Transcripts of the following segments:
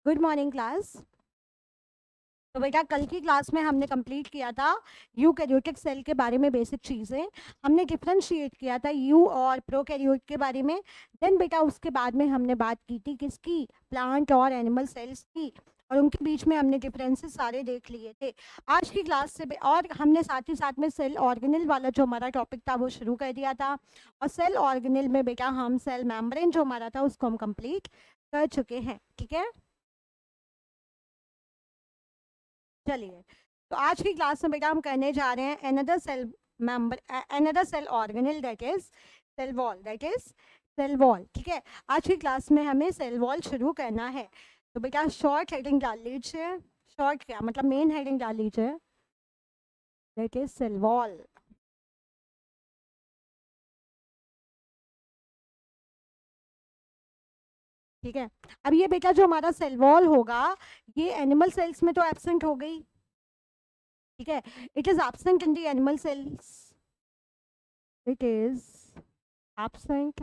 Good morning class. तो बेटा कल की क्लास में हमने कंप्लीट किया था यूकैरियोटिक सेल के बारे में बेसिक चीज़ें। हमने डिफ्रेंशिएट किया था यू और प्रोकैरियोट के बारे में। देन बेटा उसके बाद में हमने बात की थी किसकी, प्लांट और एनिमल सेल्स की, और उनके बीच में हमने डिफरेंसेस सारे देख लिए थे। आज की क्लास से और हमने साथ ही साथ में सेल ऑर्गेनल वाला जो हमारा टॉपिक था वो शुरू कर दिया था। और सेल ऑर्गेनल में बेटा हम सेल मेम्ब्रेन जो हमारा था उसको हम कंप्लीट कर चुके हैं। ठीक है, चलिए। तो आज की क्लास में बेटा हम करने जा रहे हैं another cell member, another cell organelle, that is cell wall, that is cell wall. ठीक है, आज की क्लास में हमें सेल वॉल शुरू करना है। तो बेटा शॉर्ट हेडिंग डाल लीजिए। शॉर्ट क्या मतलब, मेन हेडिंग डाल लीजिए, दैट इज सेल वॉल। ठीक है, अब ये बेटा जो हमारा सेल वॉल होगा ये एनिमल सेल्स में तो एब्सेंट हो गई। ठीक है, it is absent in the animal cells, it is absent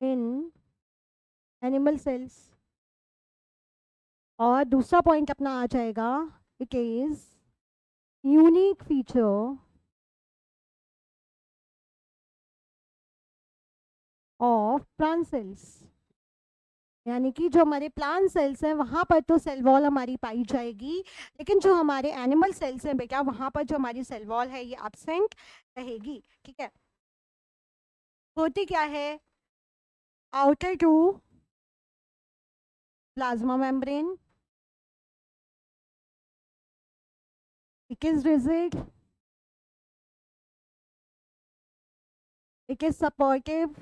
in animal cells. और दूसरा पॉइंट अपना आ जाएगा, it is unique feature of plant cells. यानी कि जो हमारे प्लांट सेल्स हैं वहां पर तो सेल वॉल हमारी पाई जाएगी, लेकिन जो हमारे एनिमल सेल्स हैं बेटा वहां पर जो हमारी सेल वॉल है ये एब्सेंट रहेगी। ठीक है, होती क्या है, outer to plasma membrane, it is rigid, it is supportive,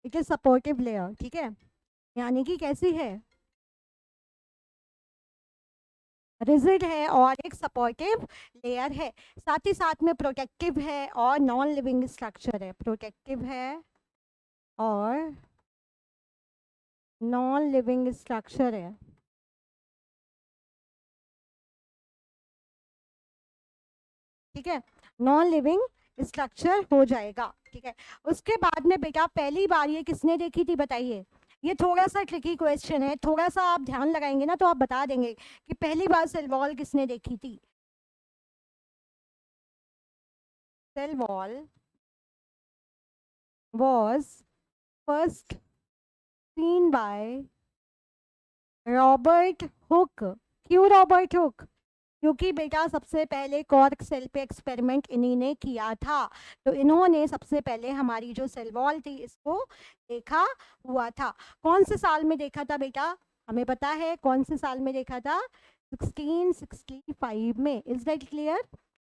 it is supportive layer. ठीक है, यानी कि कैसी है, रिजिड है और एक सपोर्टिव लेयर है। साथ ही साथ में प्रोटेक्टिव है और नॉन लिविंग स्ट्रक्चर है, प्रोटेक्टिव है और नॉन लिविंग स्ट्रक्चर है। ठीक है, नॉन लिविंग स्ट्रक्चर हो जाएगा। ठीक है, उसके बाद में बेटा पहली बार ये किसने देखी थी बताइए। ये थोड़ा सा ट्रिकी क्वेश्चन है, थोड़ा सा आप ध्यान लगाएंगे ना तो आप बता देंगे कि पहली बार सेल वॉल किसने देखी थी। Cell wall was first seen by Robert Hooke. क्यों रॉबर्ट हुक, क्योंकि बेटा सबसे पहले कॉर्क सेल पे एक्सपेरिमेंट इन्हीं ने किया था। तो इन्होंने सबसे पहले हमारी जो सेल वॉल थी इसको देखा हुआ था। कौन से साल में देखा था बेटा, हमें पता है कौन से साल में देखा था, 1665 में। इज दैट क्लियर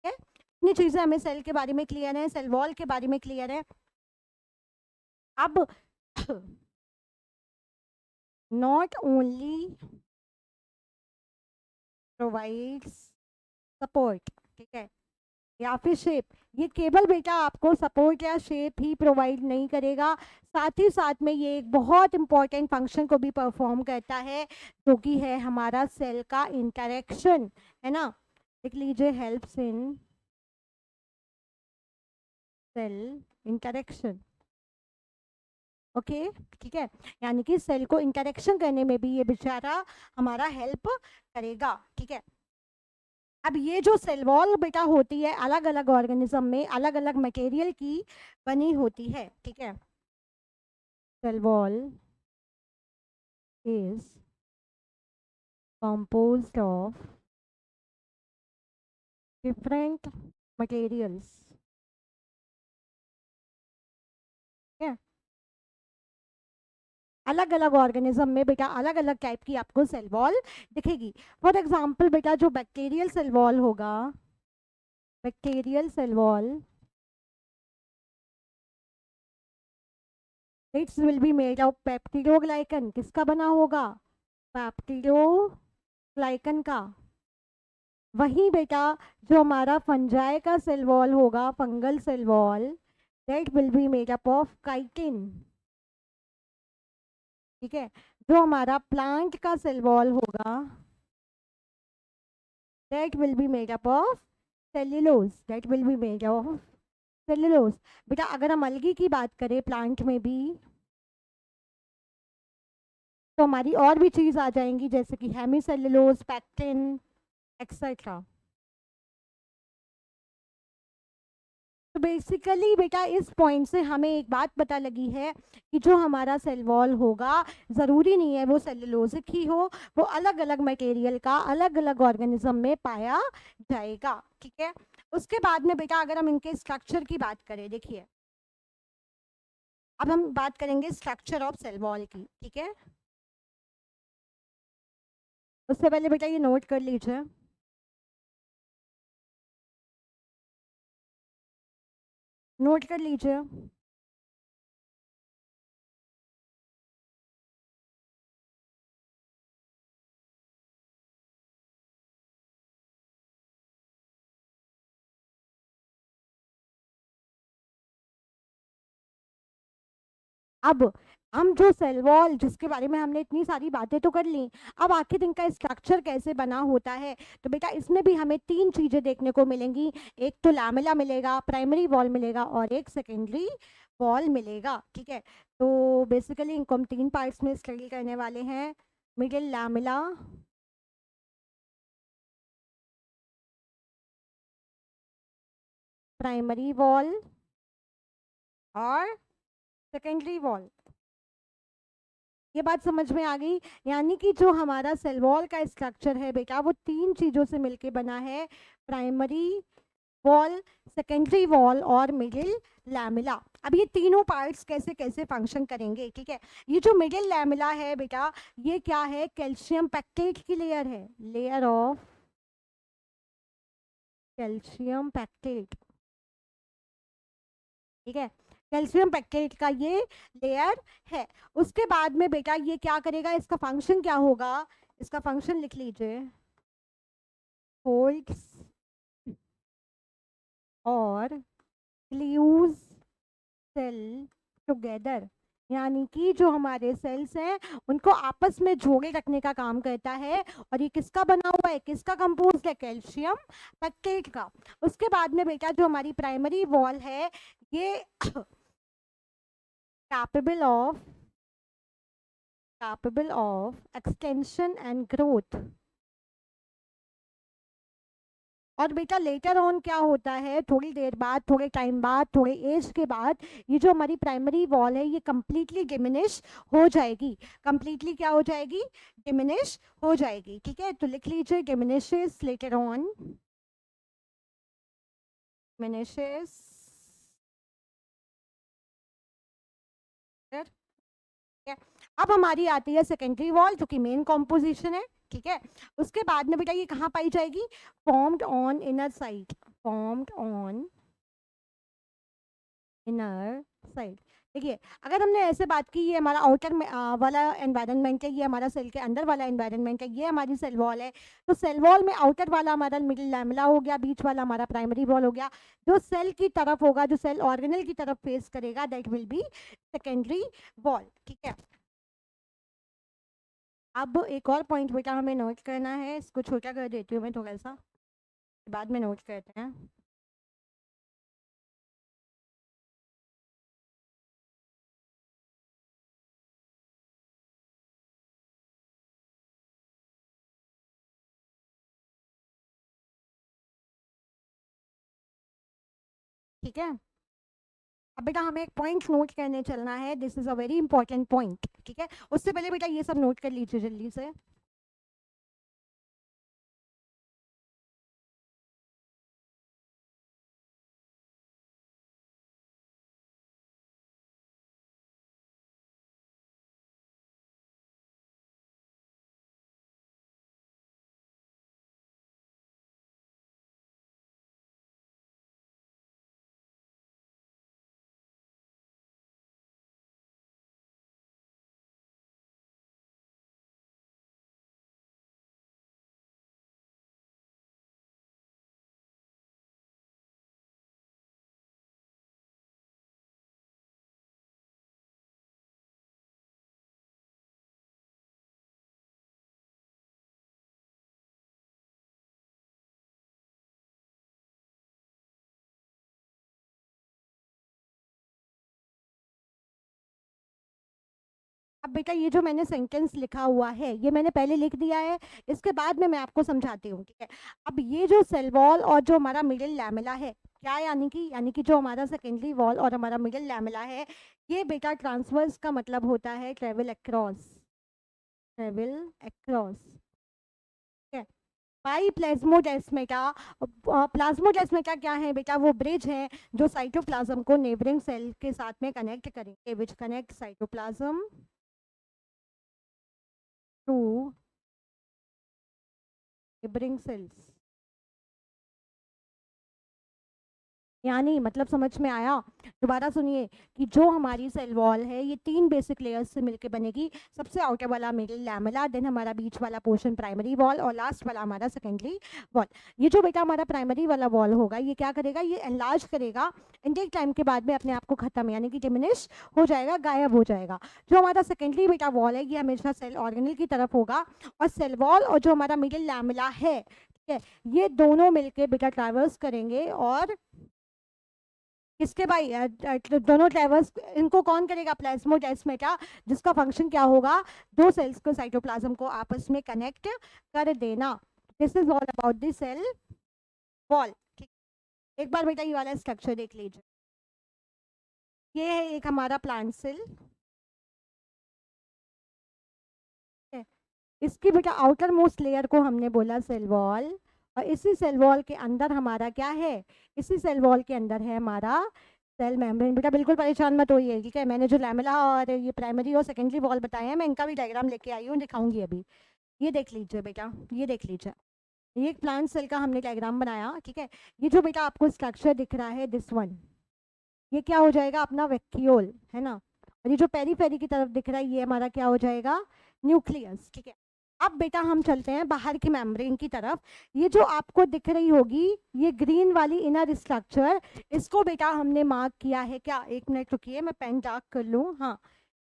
है, इतनी चीजें हमें सेल के बारे में क्लियर है, सेल वॉल के बारे में क्लियर है। अब नॉट ओनली प्रोवाइड्स सपोर्ट, ठीक है, या फिर शेप, ये केवल बेटा आपको सपोर्ट या शेप ही प्रोवाइड नहीं करेगा, साथ ही साथ में ये एक बहुत इंपॉर्टेंट फंक्शन को भी परफॉर्म करता है जो कि है हमारा सेल का इंटरेक्शन, है ना। देख लीजिए, helps in cell interaction. Okay, ठीक है, यानी कि सेल को इंटरेक्शन करने में भी ये बेचारा हमारा हेल्प करेगा। ठीक है, अब ये जो सेल वॉल बेटा होती है अलग अलग ऑर्गेनिज्म में अलग अलग मटेरियल की बनी होती है। ठीक है, cell wall is composed of different materials. ठीक है, अलग अलग ऑर्गेनिज्म में बेटा अलग अलग टाइप की आपको सेल वॉल दिखेगी। फॉर एग्जांपल बेटा जो बैक्टीरियल सेल वॉल होगा, bacterial cell wall, it's will be made of peptidoglycan. किसका बना होगा, पेप्टिडोग्लाइकन का। वही बेटा जो हमारा फंजाई का सेल वॉल होगा, fungal cell wall, that will be made up of chitin. ठीक है, जो हमारा प्लांट का सेल वॉल होगा, that will be made up of cellulose, that will be made of cellulose. बेटा अगर हम अलगी की बात करें प्लांट में भी, तो हमारी और भी चीज़ आ जाएंगी जैसे कि हेमीसेलुलोज, पैक्टिन एक्सेट्रा। तो बेसिकली बेटा इस पॉइंट से हमें एक बात पता लगी है कि जो हमारा सेल वॉल होगा ज़रूरी नहीं है वो सेलुलोजिक ही हो, वो अलग अलग मटेरियल का अलग अलग ऑर्गेनिज्म में पाया जाएगा। ठीक है, उसके बाद में बेटा अगर हम इनके स्ट्रक्चर की बात करें, देखिए अब हम बात करेंगे स्ट्रक्चर ऑफ सेल वॉल की। ठीक है, उससे पहले बेटा ये नोट कर लीजिए, नोट कर लीजिए। अब हम जो सेल वॉल जिसके बारे में हमने इतनी सारी बातें तो कर ली, अब आखिर इनका स्ट्रक्चर कैसे बना होता है, तो बेटा इसमें भी हमें तीन चीजें देखने को मिलेंगी। एक तो लैमेला मिलेगा, प्राइमरी वॉल मिलेगा, और एक सेकेंडरी वॉल मिलेगा। ठीक है, तो बेसिकली इनको हम तीन पार्ट्स में स्टडी करने वाले हैं, मिडिल लैमेला, प्राइमरी वॉल और सेकेंडरी वॉल। ये बात समझ में आ गई, यानी कि जो हमारा सेल वॉल का स्ट्रक्चर है बेटा वो तीन चीज़ों से मिलके बना है, प्राइमरी वॉल, सेकेंडरी वॉल और मिडिल लैमिला। अब ये तीनों पार्ट्स कैसे कैसे फंक्शन करेंगे, ठीक है। ये जो मिडिल लैमिला है बेटा ये क्या है, कैल्शियम पैक्टेट की लेयर है, लेयर ऑफ कैल्शियम पैक्टेट। ठीक है, कैल्शियम पैक्टेट का ये लेयर है। उसके बाद में बेटा ये क्या करेगा, इसका फंक्शन क्या होगा, इसका फंक्शन लिख लीजिए, होल्ड्स और ग्लूज सेल टुगेदर, यानी कि जो हमारे सेल्स हैं उनको आपस में जोड़े रखने का काम करता है। और ये किसका बना हुआ है, किसका कंपोज है, कैल्शियम पैक्टेट का। उसके बाद में बेटा जो हमारी प्राइमरी वॉल है ये capable of extension and growth. और बेटा लेटर ऑन क्या होता है, थोड़ी देर बाद, थोड़े टाइम बाद, थोड़े एज के बाद ये जो हमारी प्राइमरी वॉल है ये कम्प्लीटली डिमिनिश हो जाएगी। कम्प्लीटली क्या हो जाएगी, डिमिनिश हो जाएगी। ठीक है, तो लिख लीजिए डिमिनिशेस लेटर ऑन, डिमिनिशेस। है। अब हमारी आती है सेकेंडरी वॉल जो कि मेन कॉम्पोजिशन है। ठीक है, उसके बाद में बेटा ये कहाँ पाई जाएगी, formed on inner side, formed on inner side. देखिए अगर हमने ऐसे बात की ये हमारा आउटर वाला एनवायरनमेंट है, ये हमारा सेल के अंदर वाला एनवायरनमेंट है, ये हमारी सेल वॉल है। तो सेल वॉल में आउटर वाला हमारा मिडिल लैमेला हो गया, बीच वाला हमारा प्राइमरी वॉल हो गया। जो सेल की तरफ होगा, जो सेल ऑर्गेनल की तरफ फेस करेगा, that will B secondary wall. ठीक है, अब एक और पॉइंट बेटा हमें नोट करना है, इसको छोटा कर देती हूँ मैं थोड़ा सा, बाद में नोट करते हैं। ठीक है, अब बेटा हमें एक पॉइंट नोट करने चलना है, this is a very important point. ठीक है, उससे पहले बेटा ये सब नोट कर लीजिए जल्दी से। अब बेटा ये जो मैंने सेंटेंस लिखा हुआ है ये मैंने पहले लिख दिया है, इसके बाद में मैं आपको समझाती हूँ, ठीक है। अब ये जो सेल वॉल और जो हमारा मिडिल लैमेला है, क्या यानी कि जो हमारा सेकेंडरी वॉल और हमारा मिडिल लैमेला है, ये बेटा ट्रांसवर्स का मतलब होता है ट्रेवल अक्रॉस, ट्रेवल अक्रॉस, ठीक है। बाई प्लाज्मोडेस्मेटा, प्लाज्मोडेस्मेटा क्या है बेटा, वो ब्रिज है जो साइटोप्लाज्म को नेबरिंग सेल के साथ में कनेक्ट करेंगे, which connect cytoplasm to neighbouring cells. यानी मतलब समझ में आया? दोबारा सुनिए कि जो हमारी सेल वॉल है ये 3 बेसिक लेयर्स से मिलकर बनेगी। सबसे आउटर वाला मिडिल लैमेला, देन हमारा बीच वाला पोर्शन प्राइमरी वॉल और लास्ट वाला हमारा सेकेंडरी वॉल। ये जो बेटा हमारा प्राइमरी वाला वॉल होगा ये क्या करेगा, ये एनलार्ज करेगा, इनटेक टाइम के बाद में अपने आप को खत्म यानी कि डिमिनिश हो जाएगा, गायब हो जाएगा। जो हमारा सेकेंडरी बेटा वॉल है ये हमेशा सेल ऑर्गेनल की तरफ होगा, और सेल वॉल और जो हमारा मिडिल लैमेला है, ठीक है, ये दोनों मिलके बेटा ट्रैवर्स करेंगे, और किसके भाई दोनों ट्रैवर्स, इनको कौन करेगा, प्लाज्मोडेस्मेटा, जिसका फंक्शन क्या होगा, दो सेल्स को साइटोप्लाज्म को आपस में कनेक्ट कर देना। This is all about the cell wall, ठीक। एक बार बेटा ये वाला स्ट्रक्चर देख लीजिए, ये है एक हमारा प्लांट सेल, इसकी बेटा आउटर मोस्ट लेयर को हमने बोला सेल वॉल, और इसी सेल वॉल के अंदर हमारा क्या है, इसी सेल वॉल के अंदर है हमारा सेल मेम्ब्रेन। बेटा बिल्कुल परेशान मत होइए, ठीक है। मैंने जो लैमेला और ये प्राइमरी और सेकेंडरी वॉल बताए हैं मैं इनका भी डायग्राम लेके आई हूँ, दिखाऊंगी अभी। ये देख लीजिए बेटा, ये देख लीजिए, ये एक प्लांट सेल का हमने डायग्राम बनाया, ठीक है। ये जो बेटा आपको स्ट्रक्चर दिख रहा है दिस वन, ये क्या हो जाएगा अपना वैक्यूल, है ना। और ये जो पेरीफेरी की तरफ दिख रहा है ये हमारा क्या हो जाएगा, न्यूक्लियस, ठीक है। अब बेटा हम चलते हैं बाहर की मेम्ब्रेन की तरफ। ये जो आपको दिख रही होगी ये ग्रीन वाली इनर स्ट्रक्चर, इसको बेटा हमने मार्क किया है क्या, एक मिनट रुकिए मैं पेन डार्क कर लूँ, हाँ।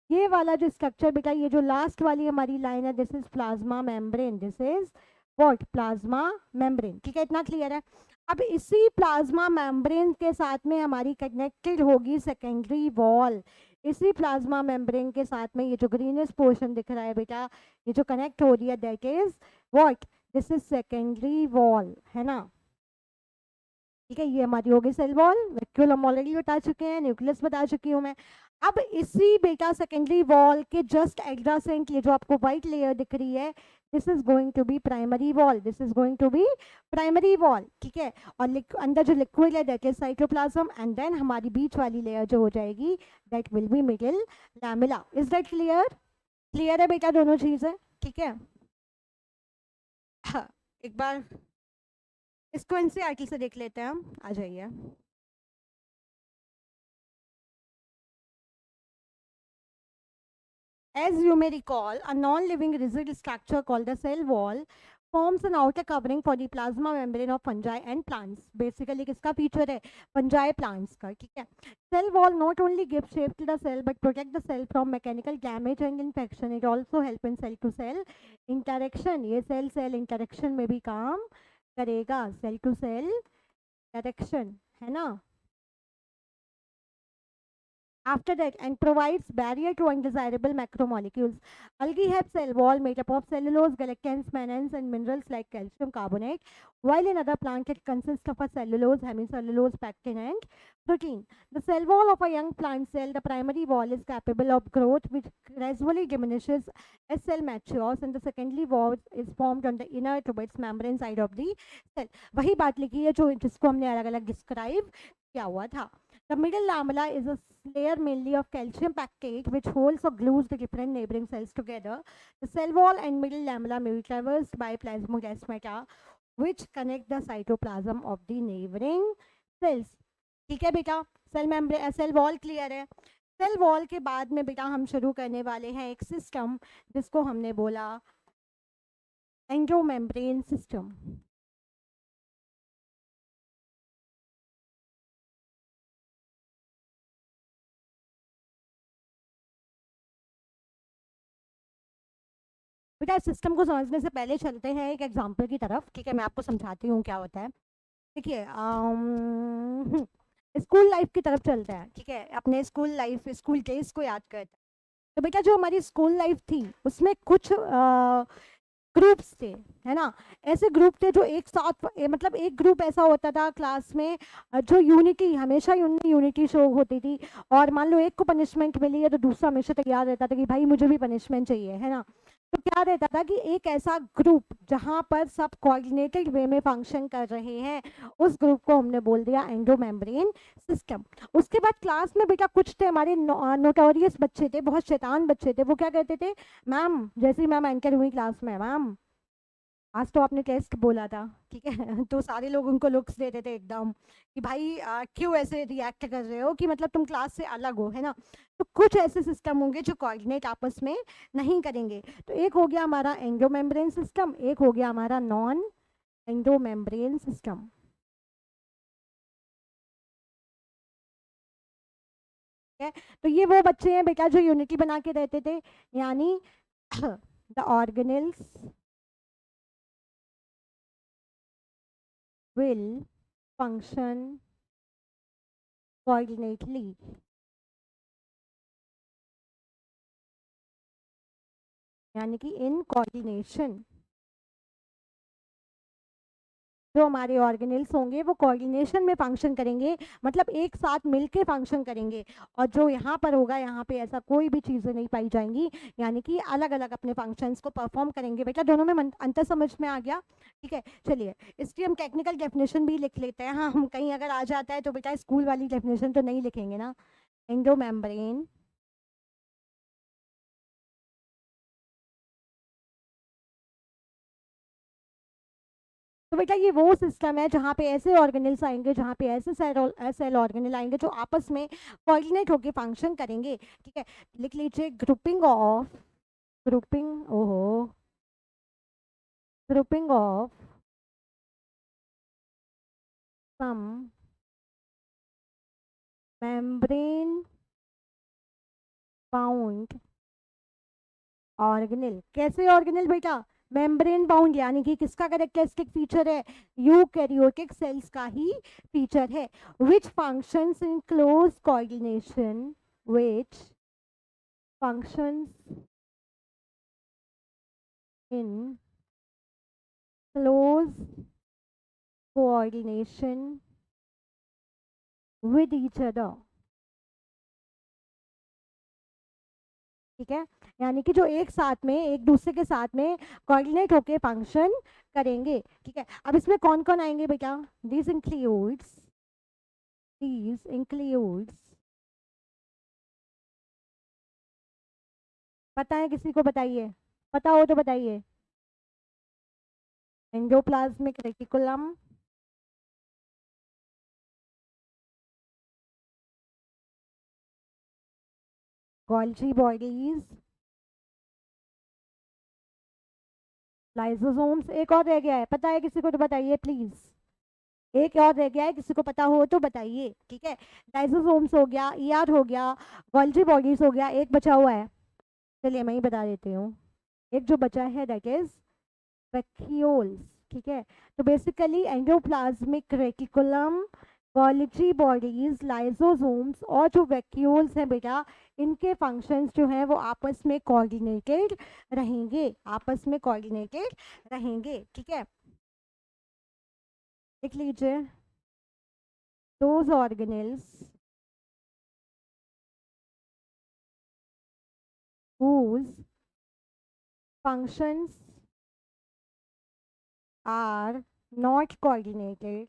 ये वाला जो स्ट्रक्चर बेटा, ये जो लास्ट वाली हमारी लाइन है, this is plasma membrane, this is what, plasma membrane, ठीक है, इतना क्लियर है। अब इसी प्लाज्मा मेम्ब्रेन के साथ में हमारी कनेक्टेड होगी सेकेंडरी वॉल। इसी प्लाज्मा मेम्ब्रेन के साथ में ये जो ग्रीनिश पोर्शन दिख रहा है बेटा, ये जो कनेक्ट हो रही है, that is what, this is secondary wall, है ना, ठीक है। ये हमारी होगी सेल वॉल, वैक्यूल हम ऑलरेडी बता चुके हैं, न्यूक्लियस बता चुकी हूँ मैं। अब इसी बेटा सेकेंडरी वॉल के जस्ट एडजेसेंट ये जो आपको व्हाइट लेयर दिख रही है, this is going to be primary wall, this is going to be primary wall, ठीक है। और अंदर जो लिक्विड है that is cytoplasm, and then हमारी बीच वाली लेयर जो हो जाएगी that will be middle lamella. Is that clear? Clear है बेटा दोनों चीजें, ठीक है। हाँ, एक बार इसको एनसीईआरटी से देख लेते हैं हम, आ जाइए। As you may recall, a non-living rigid structure called the cell wall forms an outer covering for the plasma membrane of fungi and plants. Basically, किसका feature है? Fungi plants का, ठीक है। Cell wall not only gives shape to the cell but protect the cell from mechanical damage and infection. It also help in cell to cell interaction. ये cell cell interaction में भी काम करेगा, cell to cell interaction, है ना। After that, and provides barrier to undesirable macromolecules. Algae have cell wall made up of cellulose, galactans, mannans, and minerals like calcium carbonate, while in other plants it consists of a cellulose, hemicellulose, pectin, and protein. The cell wall of a young plant cell, the primary wall, is capable of growth, which gradually diminishes as cell matures, and the secondary wall is formed on the inner towards membrane side of the cell. वही बात लिखी है जो जिसको हमने अलग-अलग describe किया हुआ था. The middle lamella is a layer mainly of calcium pactate which holds or glues the different neighboring cells together. The cell wall and middle lamella may be traversed by plasmodesmata which connect the cytoplasm of the neighboring cells. ठीक है बेटा, cell membrane cell wall clear है। Cell wall के बाद में बेटा हम शुरू करने वाले हैं एक सिस्टम जिसको हमने बोला एंडोमेम्ब्रेन सिस्टम। बेटा इस सिस्टम को समझने से पहले चलते हैं एक एग्जांपल की तरफ, ठीक है। मैं आपको समझाती हूँ क्या होता है। देखिए स्कूल लाइफ की तरफ चलते हैं, ठीक है। अपने स्कूल लाइफ, स्कूल डेज को याद करते हैं। तो बेटा जो हमारी स्कूल लाइफ थी उसमें कुछ ग्रुप्स थे, है ना। ऐसे ग्रुप थे जो एक साथ मतलब एक ग्रुप ऐसा होता था क्लास में, जो यूनिटी, हमेशा यूनिटी शो होती थी। और मान लो एक को पनिशमेंट मिली है तो दूसरा हमेशा तैयार रहता था कि भाई मुझे भी पनिशमेंट चाहिए, है ना। तो क्या रहता था कि एक ऐसा ग्रुप जहाँ पर सब कोऑर्डिनेटेड वे में फंक्शन कर रहे हैं, उस ग्रुप को हमने बोल दिया एंडो मेम्ब्रेन सिस्टम। उसके बाद क्लास में बेटा कुछ थे हमारे नोटोरियस बच्चे थे, बहुत शैतान बच्चे थे। वो क्या कहते थे, मैम जैसे ही मैम एंटर हुई क्लास में, मैम आज तो आपने टेस्ट बोला था, ठीक है। तो सारे लोग उनको लुक्स देते थे एकदम कि भाई क्यों ऐसे रिएक्ट कर रहे हो, कि मतलब तुम क्लास से अलग हो, है ना। तो कुछ ऐसे सिस्टम होंगे जो कोऑर्डिनेट आपस में नहीं करेंगे। तो एक हो गया हमारा एंडोमेम्ब्रेन सिस्टम, एक हो गया हमारा नॉन एंडोमेम्ब्रेन सिस्टम। है, तो ये वो बच्चे हैं बेटा जो यूनिटी बना के रहते थे, यानी the organelles will function coordinately, यानी कि इन कोऑर्डिनेशन। जो हमारे ऑर्गेनल्स होंगे वो कोऑर्डिनेशन में फंक्शन करेंगे, मतलब एक साथ मिलके फंक्शन करेंगे। और जो यहाँ पर होगा, यहाँ पे ऐसा कोई भी चीज़ें नहीं पाई जाएंगी, यानी कि अलग अलग अपने फंक्शंस को परफॉर्म करेंगे। बेटा दोनों में अंतर समझ में आ गया, ठीक है। चलिए इसकी हम टेक्निकल डेफिनेशन भी लिख लेते हैं। हाँ, हम कहीं अगर आ जाता है तो बेटा स्कूल वाली डेफिनेशन तो नहीं लिखेंगे ना। एंडो मेम्ब्रेन, तो बेटा ये वो सिस्टम है जहाँ पे ऐसे ऑर्गेनल्स आएंगे, जहाँ पे ऐसे सेल ऑर्गेनल आएंगे जो आपस में कोऑर्डिनेट होकर फंक्शन करेंगे, ठीक है। लिख लीजिए ग्रुपिंग ऑफ, ग्रुपिंग, ओहो, grouping of some membrane bound organelle. कैसे ऑर्गेनल बेटा, मेम्ब्रेन बाउंड, यानी कि किसका कैरेक्टरिस्टिक फीचर है, यूकैरियोटिक सेल्स का ही फीचर है। Which functions in close coordination, which functions in close coordination with each other, ठीक है। यानी कि जो एक साथ में, एक दूसरे के साथ में कोऑर्डिनेट होके फंक्शन करेंगे, ठीक है। अब इसमें कौन कौन आएंगे बेटा, दिस इंक्लूड्स, दिस इंक्लूड्स, पता है किसी को, बताइए, पता हो तो बताइए। Endoplasmic reticulum, Golgi bodies, lysosomes, एक और रह गया है, पता है किसी को तो बताइए प्लीज। एक और रह गया है, किसी को पता हो तो बताइए, ठीक है। लाइसोसोम्स हो गया, ईआर हो गया, गोल्जी बॉडीज हो गया, एक बचा हुआ है, चलिए मैं ही बता देती हूँ। एक जो बचा है दैट इज वैक्यूल्स, ठीक है। तो basically endoplasmic reticulum, Golgi bodies, lysosomes और जो वैक्यूल्स हैं बेटा, इनके फंक्शंस जो हैं वो आपस में कोऑर्डिनेटेड रहेंगे, आपस में कोऑर्डिनेटेड रहेंगे, ठीक है। लिख लीजिए, those organelles whose functions are not coordinated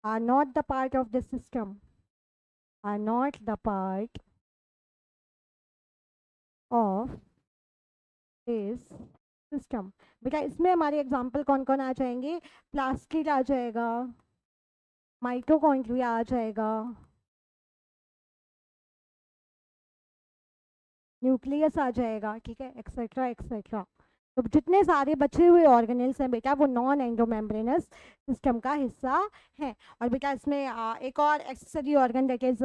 are not the part of the system, are not the part of this system। बेटा इसमें हमारे एग्जाम्पल कौन कौन आ जाएंगे, प्लास्टिड आ जाएगा, माइटोकॉन्ड्रिया आ जाएगा, न्यूक्लियस आ जाएगा, ठीक है, एक्सेट्रा एक्सेट्रा। तो जितने सारे बचे हुए ऑर्गेनल्स हैं बेटा वो नॉन एंडोमेम्ब्रेनस सिस्टम का हिस्सा है। और बेटा इसमें एक और accessory organ that is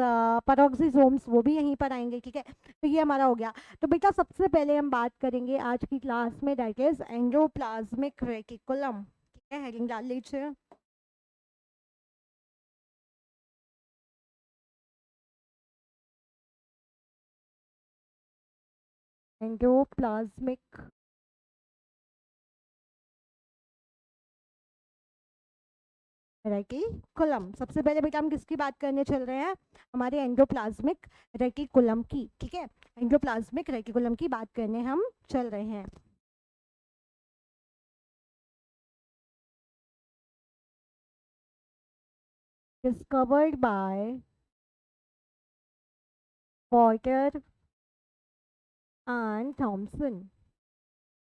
peroxisomes, वो भी यहीं पर आएंगे, ठीक है। तो ये हमारा हो गया। तो बेटा सबसे पहले हम बात करेंगे आज की क्लास में दैट इज एंडोप्लाज्मिक रेटिकुलम, ठीक है, हेडिंग डाल लीजिए। Endoplasmic reticulum. सबसे पहले बेटा हम किसकी बात करने चल रहे हैं? हमारे एंडोप्लाज्मिक रेटिकुलम की। ठीक है, एंडोप्लाज्मिक रेटिकुलम की बात करने हम चल रहे हैं। Discovered by Porter and Thomson.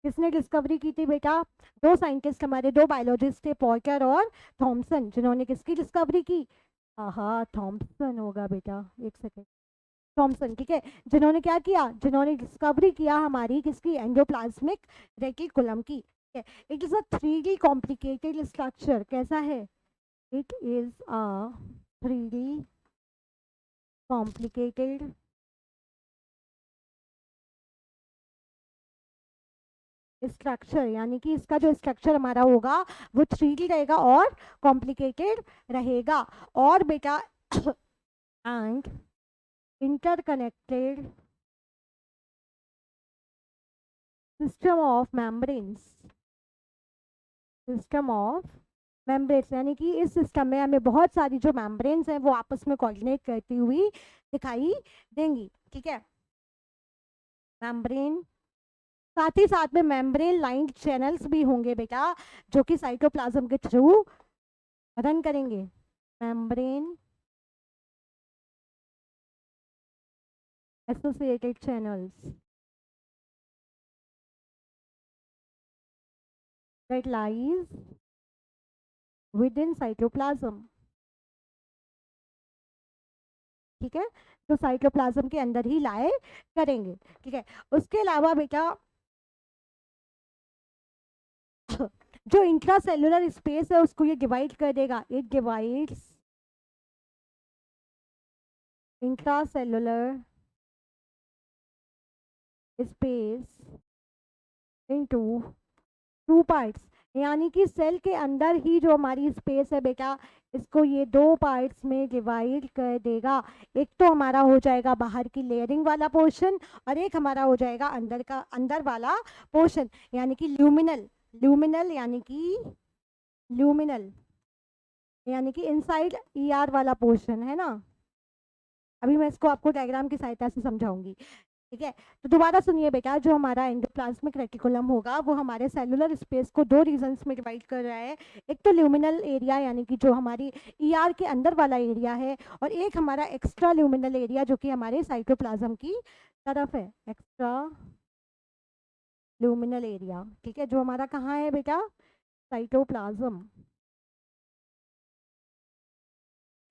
किसने डिस्कवरी की थी बेटा? दो साइंटिस्ट हमारे, दो बायोलॉजिस्ट थे, पॉर्टर और थॉमसन, जिन्होंने किसकी डिस्कवरी की? हाँ, थॉमसन होगा बेटा, एक सेकेंड, थॉमसन। ठीक है, जिन्होंने क्या किया? जिन्होंने डिस्कवरी किया हमारी किसकी? एंडोप्लाज्मिक रेटिकुलम की। It is a 3D complicated structure. कैसा है? It is a 3D complicated structure, यानी कि इसका जो स्ट्रक्चर हमारा होगा वो 3D रहेगा और कॉम्प्लिकेटेड रहेगा। और बेटा and interconnected system of membranes. System of membranes, यानी कि इस सिस्टम में हमें बहुत सारी जो मेम्ब्रेन्स हैं वो आपस में कोऑर्डिनेट करती हुई दिखाई देंगी। ठीक है, मेम्ब्रेन, साथ ही साथ में मेम्ब्रेन लाइंड चैनल्स भी होंगे बेटा, जो कि साइटोप्लाज्म के थ्रू रन करेंगे। Membrane associated channels that lies within cytoplasm। ठीक है, तो साइटोप्लाज्म के अंदर ही लाए करेंगे। ठीक है, उसके अलावा बेटा जो इंट्रासेलुलर स्पेस है उसको ये डिवाइड कर देगा। It divides intracellular space into two parts, यानी कि सेल के अंदर ही जो हमारी स्पेस है बेटा, इसको ये दो पार्ट्स में डिवाइड कर देगा। एक तो हमारा हो जाएगा बाहर की लेयरिंग वाला पोर्शन, और एक हमारा हो जाएगा अंदर का, अंदर वाला पोर्शन, यानी कि ल्यूमिनल। ल्यूमिनल यानी कि ल्यूमिनल यानी कि इनसाइड ईआर वाला पोर्शन है ना। अभी मैं इसको आपको डायग्राम की सहायता से समझाऊंगी। ठीक है, तो दोबारा सुनिए बेटा, जो हमारा एंडोप्लाज्मिक रेटिकुलम होगा वो हमारे सेलुलर स्पेस को दो रीजन्स में डिवाइड कर रहा है। एक तो ल्यूमिनल एरिया, यानी कि जो हमारी ईआर के अंदर वाला एरिया है, और एक हमारा एक्स्ट्रा ल्यूमिनल एरिया जो कि हमारे साइटोप्लाज्म की तरफ है। एक्स्ट्रा ल्यूमिनल एरिया, ठीक है, जो हमारा कहाँ है बेटा? साइटोप्लाज्म।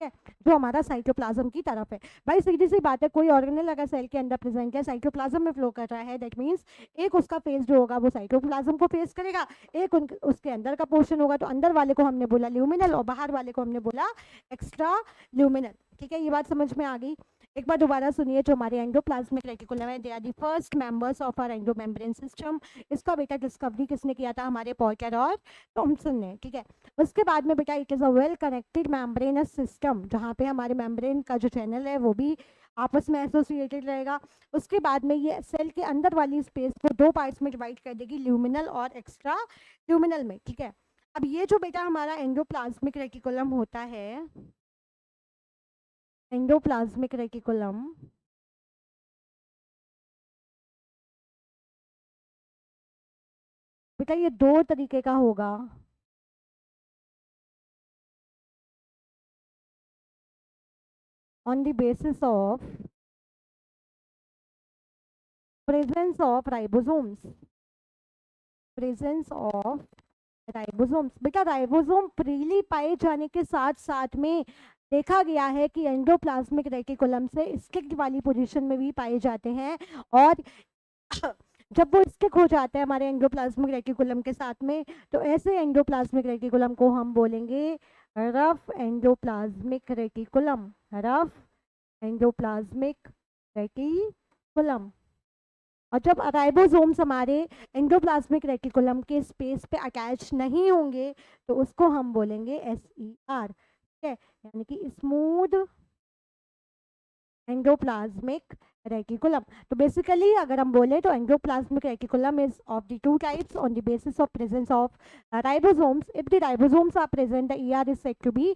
है, जो हमारा साइटोप्लाज्म की तरफ है। भाई सीधी सी बात है, कोई ऑर्गेनेल अगर सेल के अंदर प्रेजेंट है, साइटोप्लाज्म में फ्लो कर रहा है, दैट मींस एक उसका फेस जो होगा वो साइटोप्लाज्म को फेस करेगा, एक उसके अंदर का पोर्शन होगा, तो अंदर वाले को हमने बोला ल्यूमिनल और बाहर वाले को हमने बोला एक्स्ट्रा ल्यूमिनल। ठीक है, ये बात समझ में आ गई? एक बार दोबारा सुनिए, जो हमारे एंडोप्लाज्मिक रेटिकुलम है, they are the first members of our endomembrane system. इसका बेटा डिस्कवरी किसने किया था? हमारे पॉर्टर और थॉमसन ने। ठीक है, उसके बाद में बेटा it is a well connected membranes system, जहाँ पे हमारे मेम्ब्रेन का जो चैनल है वो भी आपस में एसोसिएटेड रहेगा। उसके बाद में ये सेल के अंदर वाली स्पेस को दो पार्ट्स में डिवाइड कर देगी, ल्यूमिनल और एक्स्ट्रा ल्यूमिनल में। ठीक है, अब ये जो बेटा हमारा एंडोप्लाज्मिक रेटिकुलम होता है, एंडोप्लाज्मिक रेटिकुलम बेटा ये दो तरीके का होगा। On the basis of presence of ribosomes. Presence of ribosomes, बेटा राइबोसोम फ्रीली पाए जाने के साथ साथ में देखा गया है कि एंडोप्लाज्मिक रेटिकुलम से स्टिक्ड वाली पोजीशन में भी पाए जाते हैं। और जब वो स्टिक हो जाता है हमारे एंडोप्लाज्मिक रेटिकुलम के साथ में, तो ऐसे एंडोप्लाज्मिक रेटिकुलम को हम बोलेंगे rough endoplasmic reticulum. Rough endoplasmic reticulum. और जब राइबोसोम्स हमारे एंडोप्लाज्मिक रेटिकुलम के स्पेस पे अटैच नहीं होंगे, तो उसको हम बोलेंगे SER। ठीक है, यानी कि स्मूथ एंडोप्लाज्मिक रेटिकुलम। तो बेसिकली अगर हम बोले तो endoplasmic reticulum is of the two types on the basis of presence of ribosomes. If the ribosomes are present, the ER is said to be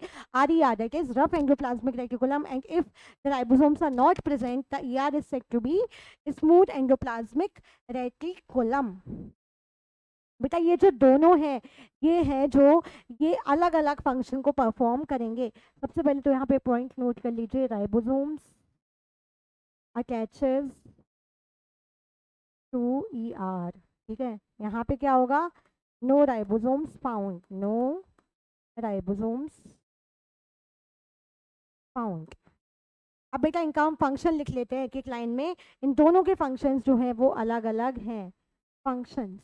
RER, that is rough endoplasmic reticulum, and if the ribosomes are not present, the ER is said to be smooth endoplasmic reticulum. बेटा ये जो दोनों हैं ये है जो ये अलग अलग फंक्शन को परफॉर्म करेंगे। सबसे पहले तो यहाँ पे पॉइंट नोट कर लीजिए, राइबोसोम्स अटैचेस टू ER, ठीक है। यहाँ पे क्या होगा, no ribosomes found, no ribosomes found. अब बेटा इनका हम फंक्शन लिख लेते हैं एक एक लाइन में। इन दोनों के फंक्शंस जो हैं वो अलग अलग हैं, फंक्शंस।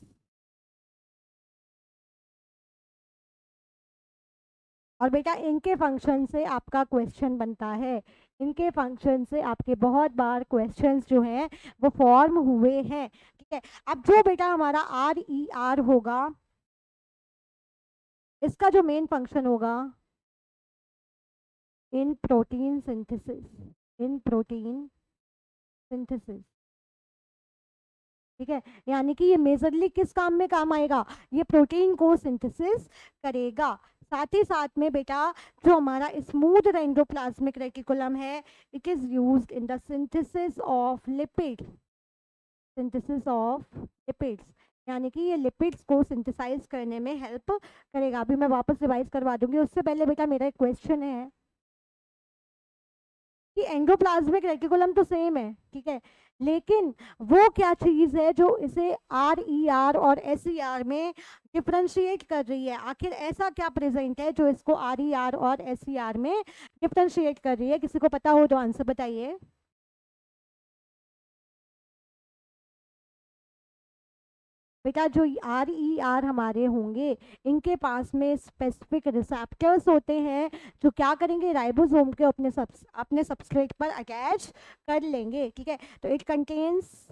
और बेटा इनके फंक्शन से आपका क्वेश्चन बनता है, इनके फंक्शन से आपके बहुत बार क्वेश्चंस जो हैं वो फॉर्म हुए हैं, ठीक है। अब जो बेटा हमारा RER होगा, इसका जो मेन फंक्शन होगा इन प्रोटीन सिंथेसिस, इन प्रोटीन सिंथेसिस, ठीक है। यानी कि ये मेजरली किस काम में काम आएगा, ये प्रोटीन को सिंथेसिस करेगा। साथ ही साथ में बेटा जो हमारा स्मूथ एंडोप्लाज्मिक रेटिकुलम है, it is used in the synthesis of lipid, synthesis of lipids, यानी कि ये लिपिड्स को सिंथेसाइज करने में हेल्प करेगा। अभी मैं वापस रिवाइज करवा दूंगी, उससे पहले बेटा मेरा एक क्वेश्चन है कि एंडोप्लाज्मिक रेटिकुलम तो सेम है, ठीक है, लेकिन वो क्या चीज़ है जो इसे RER और SER में डिफ्रेंशिएट कर रही है। आखिर ऐसा क्या प्रेजेंट है जो इसको RER और SER में डिफ्रेंशिएट कर रही है? किसी को पता हो तो आंसर बताइए। बेटा जो RER हमारे होंगे, इनके पास में स्पेसिफिक रिसेप्टर्स होते हैं जो क्या करेंगे, राइबोसोम के अपने सबस्ट्रेट पर अटैच कर लेंगे, ठीक है। तो it contains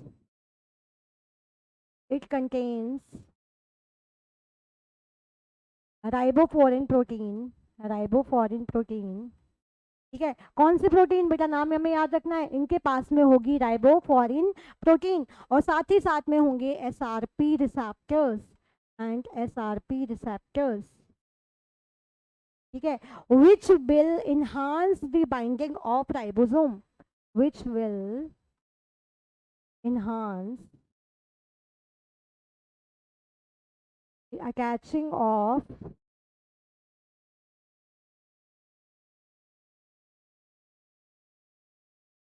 ribophorin protein, ribophorin protein, ठीक है। कौन सी प्रोटीन बेटा, नाम हमें याद रखना है, इनके पास में होगी राइबोफोरिन प्रोटीन, और साथ ही साथ में होंगे SRP receptors and SRP receptors, ठीक है, which will enhance the binding of ribosome, which will enhance the attaching of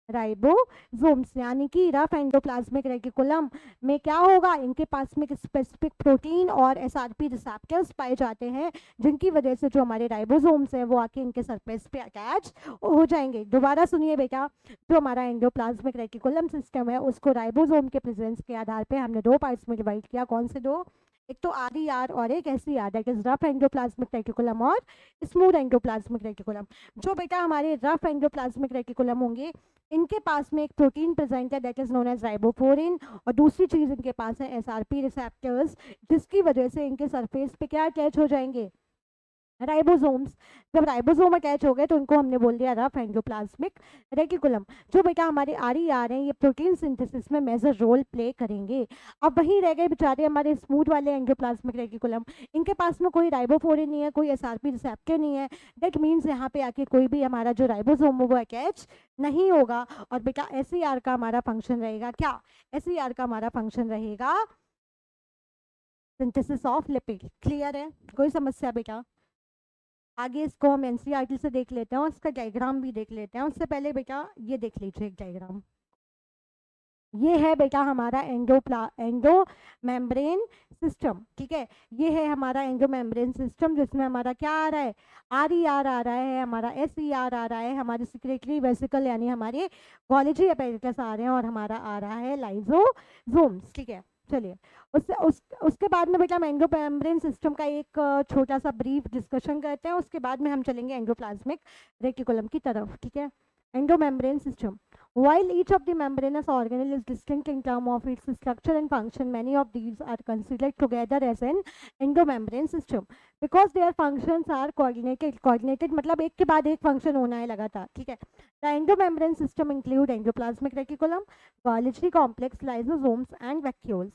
ribosomes. यानी कि रफ एंडोप्लाज्मिक रेटिकुलम में क्या होगा, इनके पास में स्पेसिफिक प्रोटीन और SRP रिसेप्टर्स पाए जाते हैं, जिनकी वजह से जो हमारे राइबोसोम्स हैं वो आके इनके सरफेस पे अटैच हो जाएंगे। दोबारा सुनिए बेटा, जो हमारा एंडोप्लाज्मिक रेटिकुलम सिस्टम है उसको राइबोसोम के प्रेजेंस के आधार पर हमने दो पार्ट्स में डिवाइड किया। कौन से दो, एक तो RER और एक SER, that is rough endoplasmic reticulum और स्मूथ एंडोप्लाज्मिक रेटिकुलम। जो बेटा हमारे रफ एंडोप्लाज्मिक रेटिकुलम होंगे, इनके पास में एक प्रोटीन प्रेजेंट है that is known as ribophorin, और दूसरी चीज इनके पास है SRP रिसेप्टर्स, जिसकी वजह से इनके सरफेस पे क्या अटैच हो जाएंगे, राइबोसोम्स। जब राइबोसोम अटैच हो गए तो इनको हमने बोल दिया रफ एंडोप्लाज्मिक रेटिकुलम। जो बेटा हमारे RER हैं ये प्रोटीन सिंथेसिस में मेजर रोल प्ले करेंगे। अब वहीं रह गए बेचारे हमारे स्मूथ वाले एंडोप्लाज्मिक रेटिकुलम, इनके पास में कोई राइबोफोरिन नहीं है, कोई SRP रिसेप्टर नहीं है, दैट मीन्स यहाँ पे आके कोई भी हमारा जो राइबोसोम वो अटैच नहीं होगा। और बेटा SER का हमारा फंक्शन रहेगा क्या, SER का हमारा फंक्शन रहेगा सिंथेसिस ऑफ लिपिड। क्लियर है, कोई समस्या बेटा? आगे इसको हम NCERT से देख लेते हैं और इसका डायग्राम भी देख लेते हैं। उससे पहले बेटा ये देख लीजिए एक डायग्राम, ये है बेटा हमारा एंडो मेम्ब्रेन सिस्टम, ठीक है। ये है हमारा एंडो मेम्ब्रेन सिस्टम जिसमें हमारा क्या आ रहा है, RER आ रहा है, हमारा SER आ रहा है, हमारे सिक्रेटरी वेसिकल यानी हमारे गोल्गी अपैरेटस आ रहे हैं, और हमारा आ रहा है लाइजोसोम्स, ठीक है। चलिए उसके बाद में बेटा हम एंडो मेम्ब्रेन सिस्टम का एक छोटा सा ब्रीफ डिस्कशन करते हैं, उसके बाद में हम चलेंगे एंडोप्लाज्मिक रेटिकुलम की तरफ, ठीक है। Endo membrane system, While each of the membranous organelle is distinct in terms of its structure and function, many of these are considered together as an endomembrane system because their functions are coordinated. Coordinated मतलब एक के बाद एक function होना है लगातार, ठीक है. The endomembrane system include endoplasmic reticulum, Golgi complex, lysosomes, and vacuoles.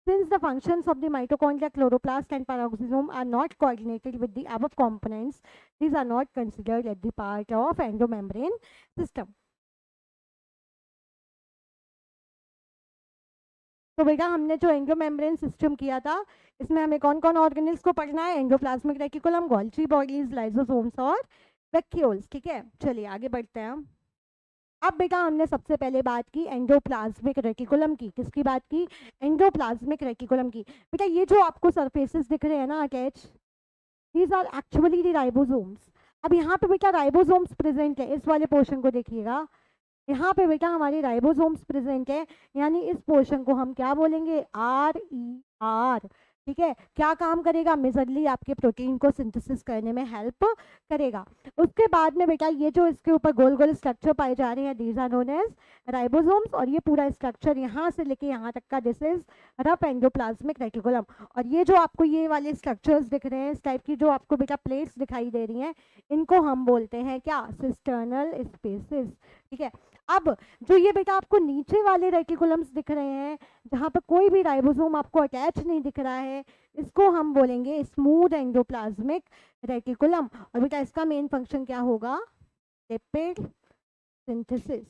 Since the functions of the mitochondria, chloroplast, and peroxisome are not coordinated with the above components, these are not considered as the part of endomembrane system. तो बेटा हमने जो endomembrane system किया था इसमें हमें कौन कौन ऑर्गेनल्स को पढ़ना है, endoplasmic reticulum, Golgi bodies, lysosomes और वैक्यूल्स, ठीक है. चलिए आगे बढ़ते हैं हम. अब बेटा हमने सबसे पहले बात की एंडोप्लाज्मिक रेटिकुलम की. किसकी बात की? एंडोप्लाज्मिक रेटिकुलम की. बेटा ये जो आपको सरफेसेस दिख रहे हैं ना attach, these are actually the ribosomes. अब यहाँ पे बेटा राइबोसोम्स प्रेजेंट है, इस वाले पोर्शन को देखिएगा. यहाँ पे बेटा हमारे राइबोसोम्स प्रेजेंट है, यानी इस पोर्शन को हम क्या बोलेंगे? RER, ठीक है. क्या काम करेगा? मेजरली आपके प्रोटीन को सिंथेसिस करने में हेल्प करेगा. उसके बाद में बेटा ये जो इसके ऊपर गोल गोल स्ट्रक्चर पाए जा रहे हैं, these are known as ribosomes. और ये पूरा स्ट्रक्चर यहाँ से लेके यहाँ तक का this is rough endoplasmic reticulum. और ये जो आपको ये वाले स्ट्रक्चर्स दिख रहे हैं, इस टाइप की जो आपको बेटा प्लेट्स दिखाई दे रही हैं, इनको हम बोलते हैं क्या? सिस्टर्नल स्पेसिस, ठीक है. अब जो ये बेटा आपको नीचे वाले रेटिकुलम्स दिख रहे हैं, जहाँ पर कोई भी राइबोसोम आपको अटैच नहीं दिख रहा है, इसको हम बोलेंगे स्मूथ एंडोप्लाज्मिक रेटिकुलम. और बेटा इसका मेन फंक्शन क्या होगा? Lipid synthesis.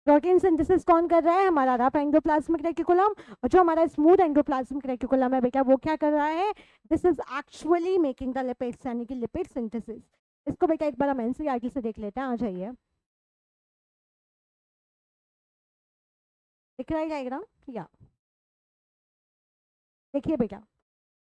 प्रोटीन सिंथेसिस कौन कर रहा है? हमारा रफ एंडोप्लाज्मिक रेटिकुलम. और जो हमारा स्मूथ एंडोप्लाज्मिक रेटिकुलम है बेटा, वो क्या कर रहा है? This is actually making the lipids, यानी कि लिपिड सिंथेसिस. इसको बेटा एक बार हम एनसीईआरटी से देख लेते हैं. आ जाइए, दिख रहा है डायग्राम? या देखिए बेटा,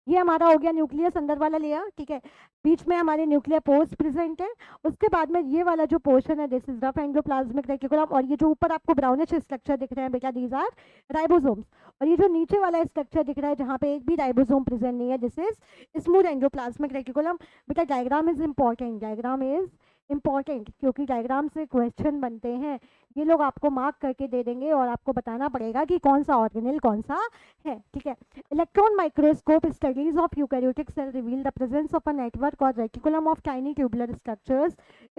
ये हमारा हो गया न्यूक्लियस अंदर वाला लेयर, ठीक है. बीच में हमारे न्यूक्लियर पोर्स प्रेजेंट है. उसके बाद में ये वाला जो पोर्शन है, this is rough endoplasmic reticulum. और ये जो ऊपर आपको ब्राउनिश स्ट्रक्चर दिख रहे हैं बेटा, दीज आर राइबोसोम्स. और ये जो नीचे वाला स्ट्रक्चर दिख रहा है जहाँ पे एक भी राइबोसोम प्रेजेंट नहीं है, this is smooth endoplasmic reticulum. बेटा diagram is important, diagram is important, क्योंकि डायग्राम से क्वेश्चन बनते हैं. ये लोग आपको मार्क करके दे देंगे और आपको बताना पड़ेगा कि कौन सा ऑर्गेनल कौन सा है, ठीक है. Electron microscope studies of eukaryotic cell reveal the presence of a network or reticulum of tiny tubular structures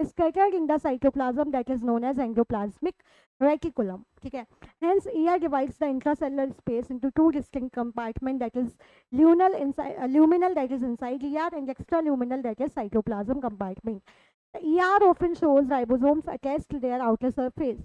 scattered in the cytoplasm that is known as endoplasmic reticulum, ठीक है. Hence, ER divides the intracellular space into two distinct compartments, that is luminal that is inside ER and extraluminal that is cytoplasm compartment. The ER often shows ribosomes attached to their outer surface.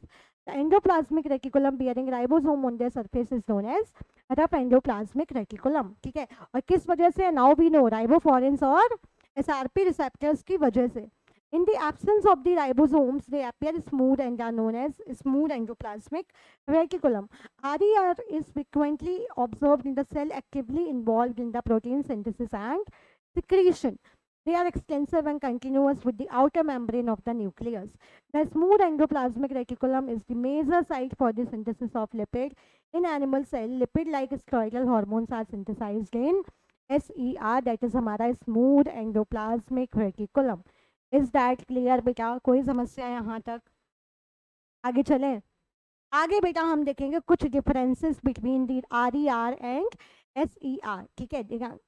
The endoplasmic reticulum bearing ribosome on their surface is known as rough endoplasmic reticulum, ठीक है. और किस वजह से? Now we know, राइबोफोरेंस और SRP receptors की वजह से. In the absence of the ribosomes, they appear smooth and are known as smooth endoplasmic reticulum. RER is frequently observed in the cell actively involved in the protein synthesis and secretion. They are extensive and continuous with the outer membrane of the nucleus. The smooth endoplasmic reticulum is the major site for the synthesis of lipid. In animal cell, lipid-like steroidal hormones are synthesized in SER, that is हमारा smooth endoplasmic reticulum. Is that clear बेटा? कोई समस्या यहाँ तक? आगे चलें. आगे बेटा हम देखेंगे कुछ differences between the RER and SER, ठीक है.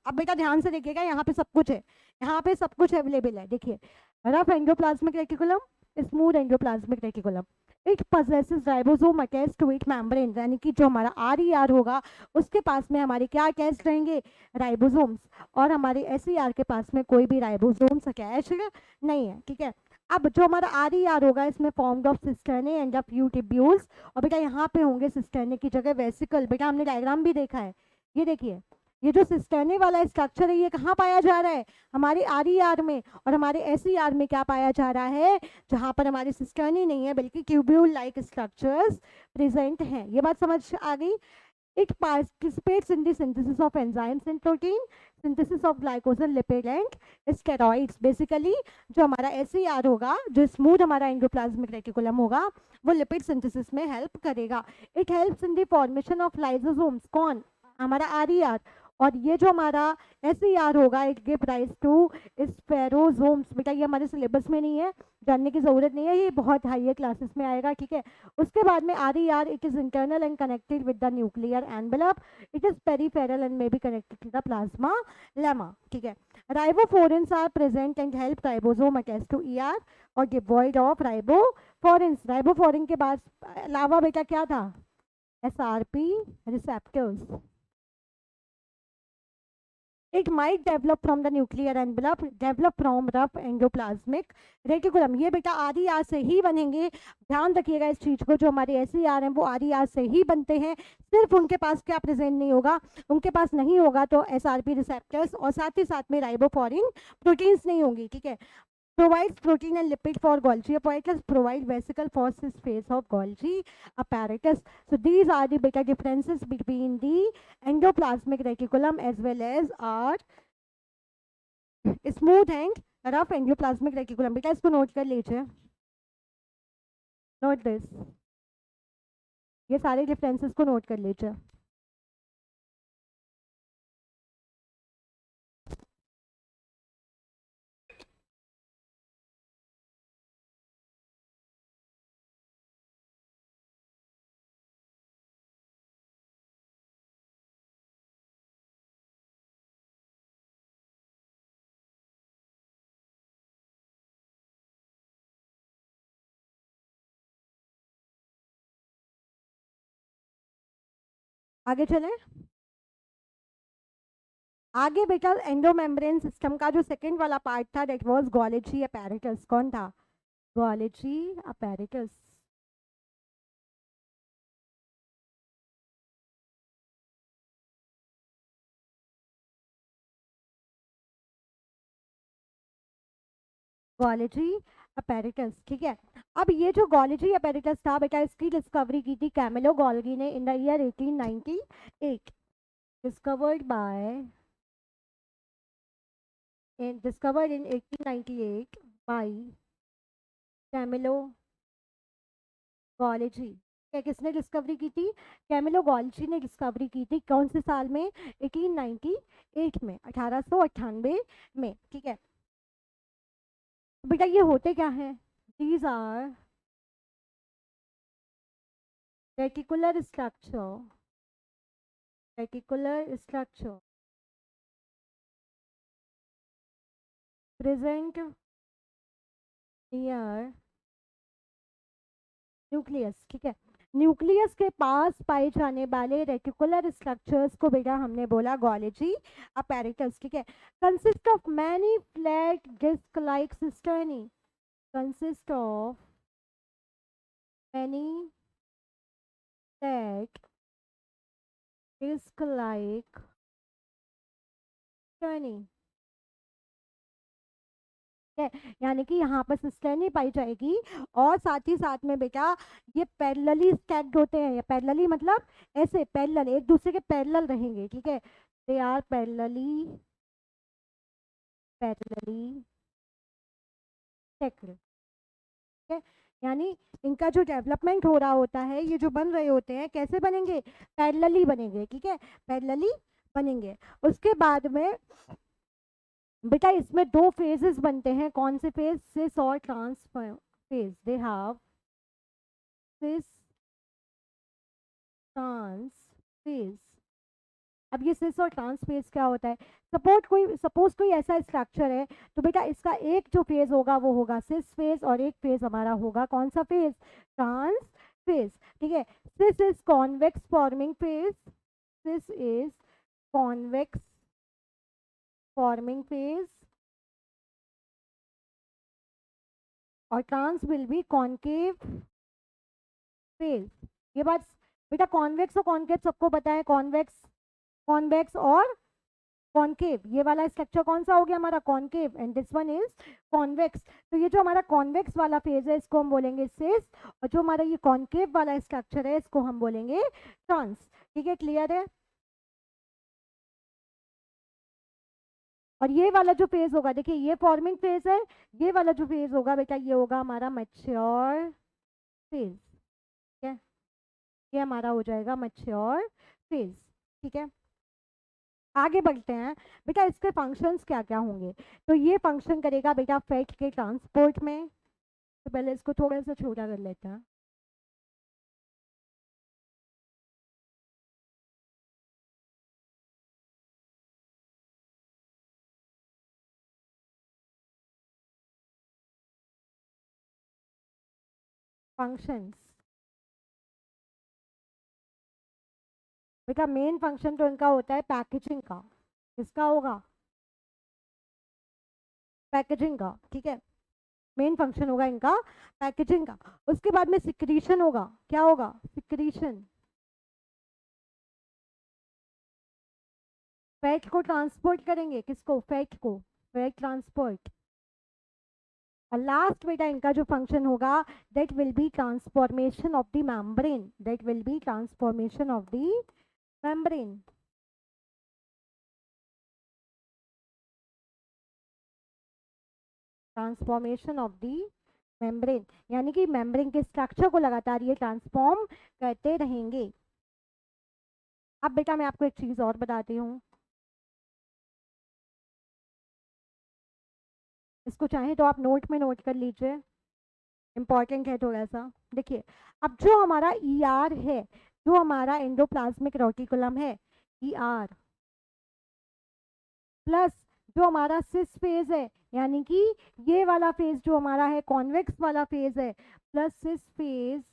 अब बेटा ध्यान से देखिएगा, यहाँ पे सब कुछ है, यहाँ पे सब कुछ अवेलेबल है. देखिए, rough endoplasmic reticulum, smooth endoplasmic reticulum. It possesses ribosome attach to it membrane, यानी कि जो हमारा RER होगा उसके पास में हमारे क्या अटैच रहेंगे? राइबोसोम्स. और हमारे SER के पास में कोई भी राइबोसोम्स अटैच नहीं है, ठीक है. अब जो हमारा RER होगा, इसमें formed of cisternae and a few tubules. और बेटा यहाँ पे होंगे सिस्टर्ने की जगह वेसिकल. बेटा हमने डायग्राम भी देखा है, ये देखिए, ये जो सिस्टर्ने वाला स्ट्रक्चर है ये कहाँ पाया जा रहा है? हमारे RER में. और हमारे SER में क्या पाया जा रहा है? जहाँ पर हमारी सिस्टर्ने नहीं है बल्कि ट्यूब्यूल लाइक स्ट्रक्चर्स प्रेजेंट हैं. ये बात समझ आ गई? It participates in the synthesis of enzymes and protein, synthesis of glycogen, lipid and steroids. Basically जो हमारा SER होगा, जो स्मूथ हमारा एंडोप्लाज्मिक रेटिकुलम होगा, वो लिपिड सिंथेसिस में हेल्प करेगा. It helps in the formation of lysosomes. कौन? हमारा RER. और ये जो हमारा SER होगा, इट गिव राइज टू स्पेरोजोम्स। बेटा ये हमारे सिलेबस में नहीं है, जानने की ज़रूरत नहीं है, ये बहुत हाई क्लासेस में आएगा, ठीक है। उसके बाद में RER, it is internal and connected with the nuclear envelope, it is peripheral and may be connected to the plasmalemma, ठीक है। Ribophorins are present and help ribosome attach to ER और डिवॉइड ऑफ राइबोफोरेंस। राइबोफोरेन के बाद अलावा बेटा क्या था? SRP receptors. It might develop from the nuclear envelope, develop from rough endoplasmic reticulum। ये बेटा RER से ही बनेंगे, ध्यान रखिएगा इस चीज को। जो हमारे SER हैं वो RER से ही बनते हैं। सिर्फ उनके पास क्या प्रेजेंट नहीं होगा, उनके पास नहीं होगा तो SRP रिसेप्टर्स और साथ ही साथ में राइबोफोरिन प्रोटीन्स नहीं होंगी, ठीक है। Provides protein and lipid for Golgi apparatus, provide vesicle for this phase of Golgi apparatus. So these are the beta differences between the endoplasmic reticulum as well as our smooth and rough endoplasmic reticulum। बेटा इसको note कर लीजिए, note this, ये सारे differences को note कर लीजिए। आगे चलें। आगे बेटा एंडोमेम्ब्रेन सिस्टम का जो सेकंड वाला पार्ट था, दैट वाज गोल्जी अपैरेटस। कौन था? Golgi apparatus. गोल्जी अपैरेटस, ठीक है। अब ये जो गोल्जी अपैरेटस था बेटा, इसकी डिस्कवरी की थी कैमिलो गोल्गी ने in the year 1898। Discovered by discovered in 1898 by Camillo Golgi. क्या किसने डिस्कवरी की थी? कैमिलो गोल्जी ने डिस्कवरी की थी। कौन से साल में? 1898 में, 1898 में, ठीक है। बेटा ये होते क्या हैं? These are reticular structure, reticular structure present near nucleus, ठीक है। न्यूक्लियस के पास पाए जाने वाले रेटिकुलर स्ट्रक्चर्स को बेटा हमने बोला गोल्जी अपैरेटस, ठीक है। Consist of many flat disc like cisternae, consist of many flat disc like cisternae, है, यानी कि यहाँ पर सिस्टर्नी पाई जाएगी। और साथ ही साथ में बेटा ये पैरेलली स्टैक्ड होते हैं। ये पैरेलली मतलब ऐसे पैरेलल, एक दूसरे के पैरेलल रहेंगे, ठीक है। They are parallelly, parallelly stacked, ठीक है। यानी इनका जो डेवलपमेंट हो रहा होता है, ये जो बन रहे होते हैं कैसे बनेंगे? पैरेलली बनेंगे, ठीक है, पैरेलली बनेंगे। उसके बाद में बेटा इसमें दो फेजेस बनते हैं। कौन से फेज? सिस और transfer phase. They have cis trans phase. अब ये सिस और ट्रांस फेज क्या होता है? सपोज कोई ऐसा स्ट्रक्चर है, तो बेटा इसका एक जो फेज होगा वो होगा सिस फेज और एक फेज हमारा होगा कौन सा फेज? ट्रांस फेज, ठीक है। Cis is convex forming face, cis is convex forming face और trans will be concave face. ये बात बेटा, कॉन्वेक्स और कॉन्केव सबको पता है। कॉन्वेक्स, कॉन्वेक्स और कॉन्केव, ये वाला स्ट्रक्चर कौन सा हो गया हमारा? Concave, and this one is convex. तो ये जो हमारा कॉन्वेक्स वाला फेज है इसको हम बोलेंगे सिस, और जो हमारा ये कॉन्केव वाला स्ट्रक्चर है इसको हम बोलेंगे ट्रांस, ठीक है। क्लियर है? और ये वाला जो फेज होगा, देखिए ये फॉर्मिंग फेज है, ये वाला जो फेज होगा बेटा ये होगा हमारा मैच्योर फेज, ठीक है। ये हमारा हो जाएगा मैच्योर फेज, ठीक है। आगे बढ़ते हैं बेटा, इसके फंक्शंस क्या क्या होंगे। तो ये फंक्शन करेगा बेटा फैट के ट्रांसपोर्ट में। तो पहले इसको थोड़ा सा छोटा कर लेते हैं। फंक्शंस बेटा, मेन फंक्शन तो इनका होता है पैकेजिंग का। किसका होगा? पैकेजिंग का, ठीक है। मेन फंक्शन होगा इनका पैकेजिंग का। उसके बाद में सिक्रीशन होगा। क्या होगा? सिक्रीशन। फैट को ट्रांसपोर्ट करेंगे, किसको? फैट को, फैट ट्रांसपोर्ट। और लास्ट बेटा इनका जो फंक्शन होगा, that will B transformation of the membrane, that will B transformation of the membrane. Transformation of the membrane, यानी कि मेम्ब्रेन के स्ट्रक्चर को लगातार ये ट्रांसफॉर्म करते रहेंगे। अब बेटा मैं आपको एक चीज और बताती हूँ, इसको चाहे तो आप नोट में नोट कर लीजिए, इंपॉर्टेंट है थोड़ा सा। देखिए, अब जो हमारा ER है, जो हमारा एंडोप्लाज्मिक रेटिकुलम है, ER प्लस जो हमारा सिस फेज है, यानी कि ये वाला फेज जो हमारा है कॉन्वेक्स वाला फेज है, plus cis phase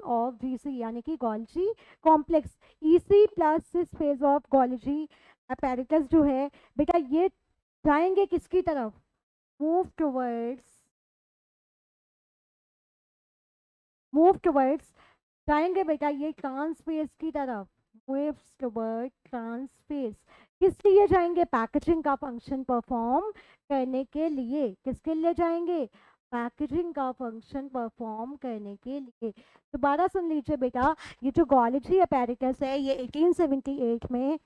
of GC यानी कि Golgi complex, EC plus cis phase of Golgi apparatus जो है बेटा, ये जाएंगे किसकी तरफ? मूव टुवर्ड्स, मूव टुवर्ड्स जाएंगे बेटा ये ट्रांसफेज की तरफ, मूव्स टुवर्ड ट्रांसफेज। किस लिए जाएंगे? पैकेजिंग का फंक्शन परफॉर्म करने के लिए। किसके लिए जाएंगे? पैकेजिंग का फंक्शन परफॉर्म करने के लिए। दोबारा सुन लीजिए बेटा, ये जो गोल्जी अपैरेटस है ये 1878 में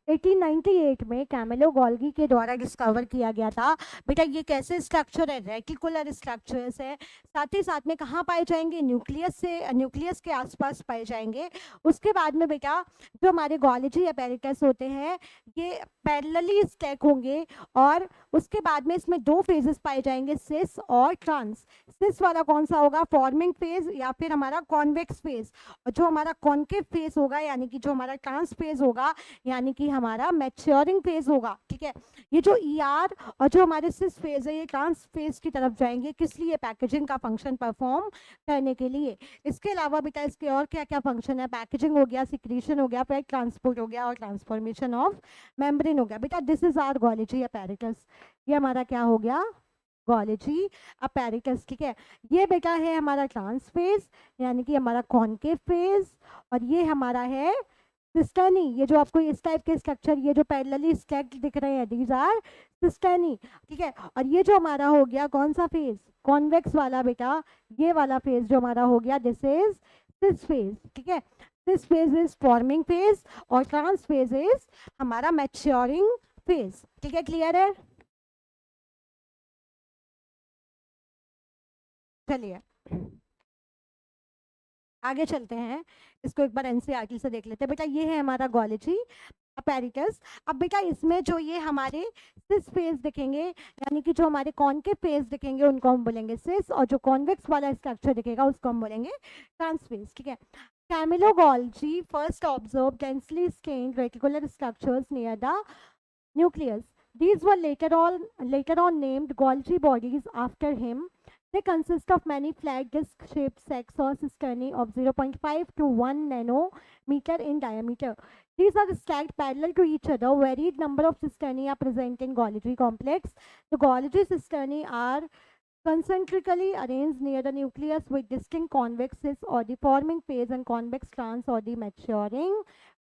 1898 में कैमिलो गोल्गी के द्वारा डिस्कवर किया गया था। बेटा ये कैसे स्ट्रक्चर है? रेटिकुलर स्ट्रक्चर्स है। साथ ही साथ में कहाँ पाए जाएंगे? न्यूक्लियस से, न्यूक्लियस के आसपास पाए जाएंगे। उसके बाद में बेटा जो हमारे गोल्जी अपैरेटस होते हैं ये पैरेलली स्टैक होंगे, और उसके बाद में इसमें दो फेजेस पाए जाएंगे, सिस और ट्रांस। सिस वाला कौन सा होगा? फॉर्मिंग फेज या फिर हमारा कॉन्वेक्स फेज। और जो हमारा कॉन्केव फेज होगा यानी कि जो हमारा ट्रांस फेज होगा यानी कि हमारा मैच्योरिंग फेज होगा, ठीक है। ये जो ER और जो हमारे सिस फेज है ये ट्रांस फेज की तरफ जाएंगे। किस लिए? पैकेजिंग का फंक्शन परफॉर्म करने के लिए। इसके अलावा बेटा इसके और क्या क्या फंक्शन है? पैकेजिंग हो गया, सिक्रीशन हो गया, फैट ट्रांसपोर्ट हो गया, और ट्रांसफॉर्मेशन ऑफ मेम्ब्रेन हो गया। बेटा this is our Golgi apparatus. ये हमारा क्या हो गया? गोल्जी अपैरेटस, ठीक है। ये बेटा है हमारा ट्रांस फेज यानी कि हमारा कॉन्केव फेज, और ये हमारा है सिस्टर्नी। ये जो आपको इस टाइप के स्ट्रक्चर, ये जो पैरेलली स्टैक्ड दिख रहे हैं, दीज आर सिस्टर्नी, ठीक है। और ये जो हमारा हो गया कौन सा फेज? कॉन्वेक्स वाला बेटा, ये वाला फेज जो हमारा हो गया दिस इज सिस फेज, ठीक है। सिस फेज इज फॉर्मिंग फेज और ट्रांस फेज इज हमारा मैच्योरिंग फेज, ठीक है। क्लियर है? चलिए आगे चलते हैं, इसको एक बार NCERT से देख लेते हैं। बेटा ये है हमारा गोल्जी अपैरेटस। अब बेटा इसमें जो ये हमारे सिस फेज दिखेंगे यानी कि जो हमारे कॉन्केव फेज दिखेंगे उनको हम बोलेंगे सिस, और जो कॉन्वेक्स वाला स्ट्रक्चर दिखेगा उसको हम बोलेंगे ट्रांसफेज, ठीक है। Camillo Golgi first observe densely stained reticular structures near the nucleus. These were later on named Golgi bodies after him. They consist of many flat disc-shaped sacs or cisternae of 0.5 to 1 nanometer in diameter. These are stacked parallel to each other. Varied number of cisternae are present in Golgi complex. The Golgi cisternae are concentrically arranged near the nucleus with distinct convexes or the forming phase and convex trans or the maturing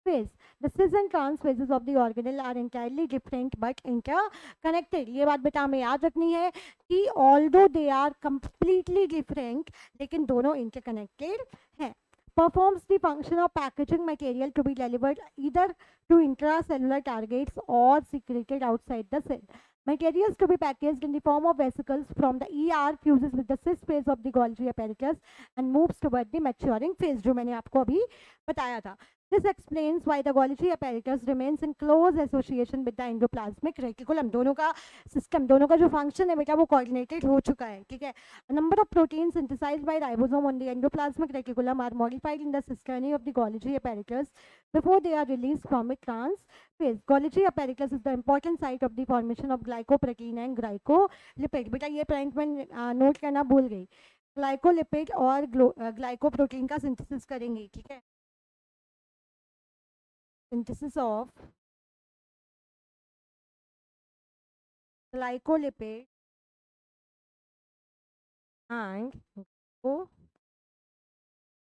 phase. The cis and trans phases of the organelle are entirely different but interconnected. ये बात बेटा हमें याद रखनी है कि although they are completely different, लेकिन दोनों interconnected हैं. Performs the function of packaging material to be delivered either to intracellular targets or secreted outside the cell. Materials to be packaged in the form of vesicles from the ER fuses with the cis phase of the Golgi apparatus and moves toward the maturing phase, जो मैंने आपको अभी बताया था. This explains why the Golgi apparatus remains in close association with the endoplasmic reticulum. दोनों का system, दोनों का जो फंक्शन है बेटा वो कोऑर्डिनेटेड हो चुका है, ठीक है. Number of protein synthesized by ribosome on the endoplasmic reticulum are modified in the cisternae of the Golgi apparatus before they are released from its trans phase. Golgi apparatus is the important site of the formation of glycoprotein and glycolipid. बेटा ये point में note करना भूल गई. Glycolipid और glycoprotein का synthesis करेंगे, ठीक है. Synthesis of glycolipid and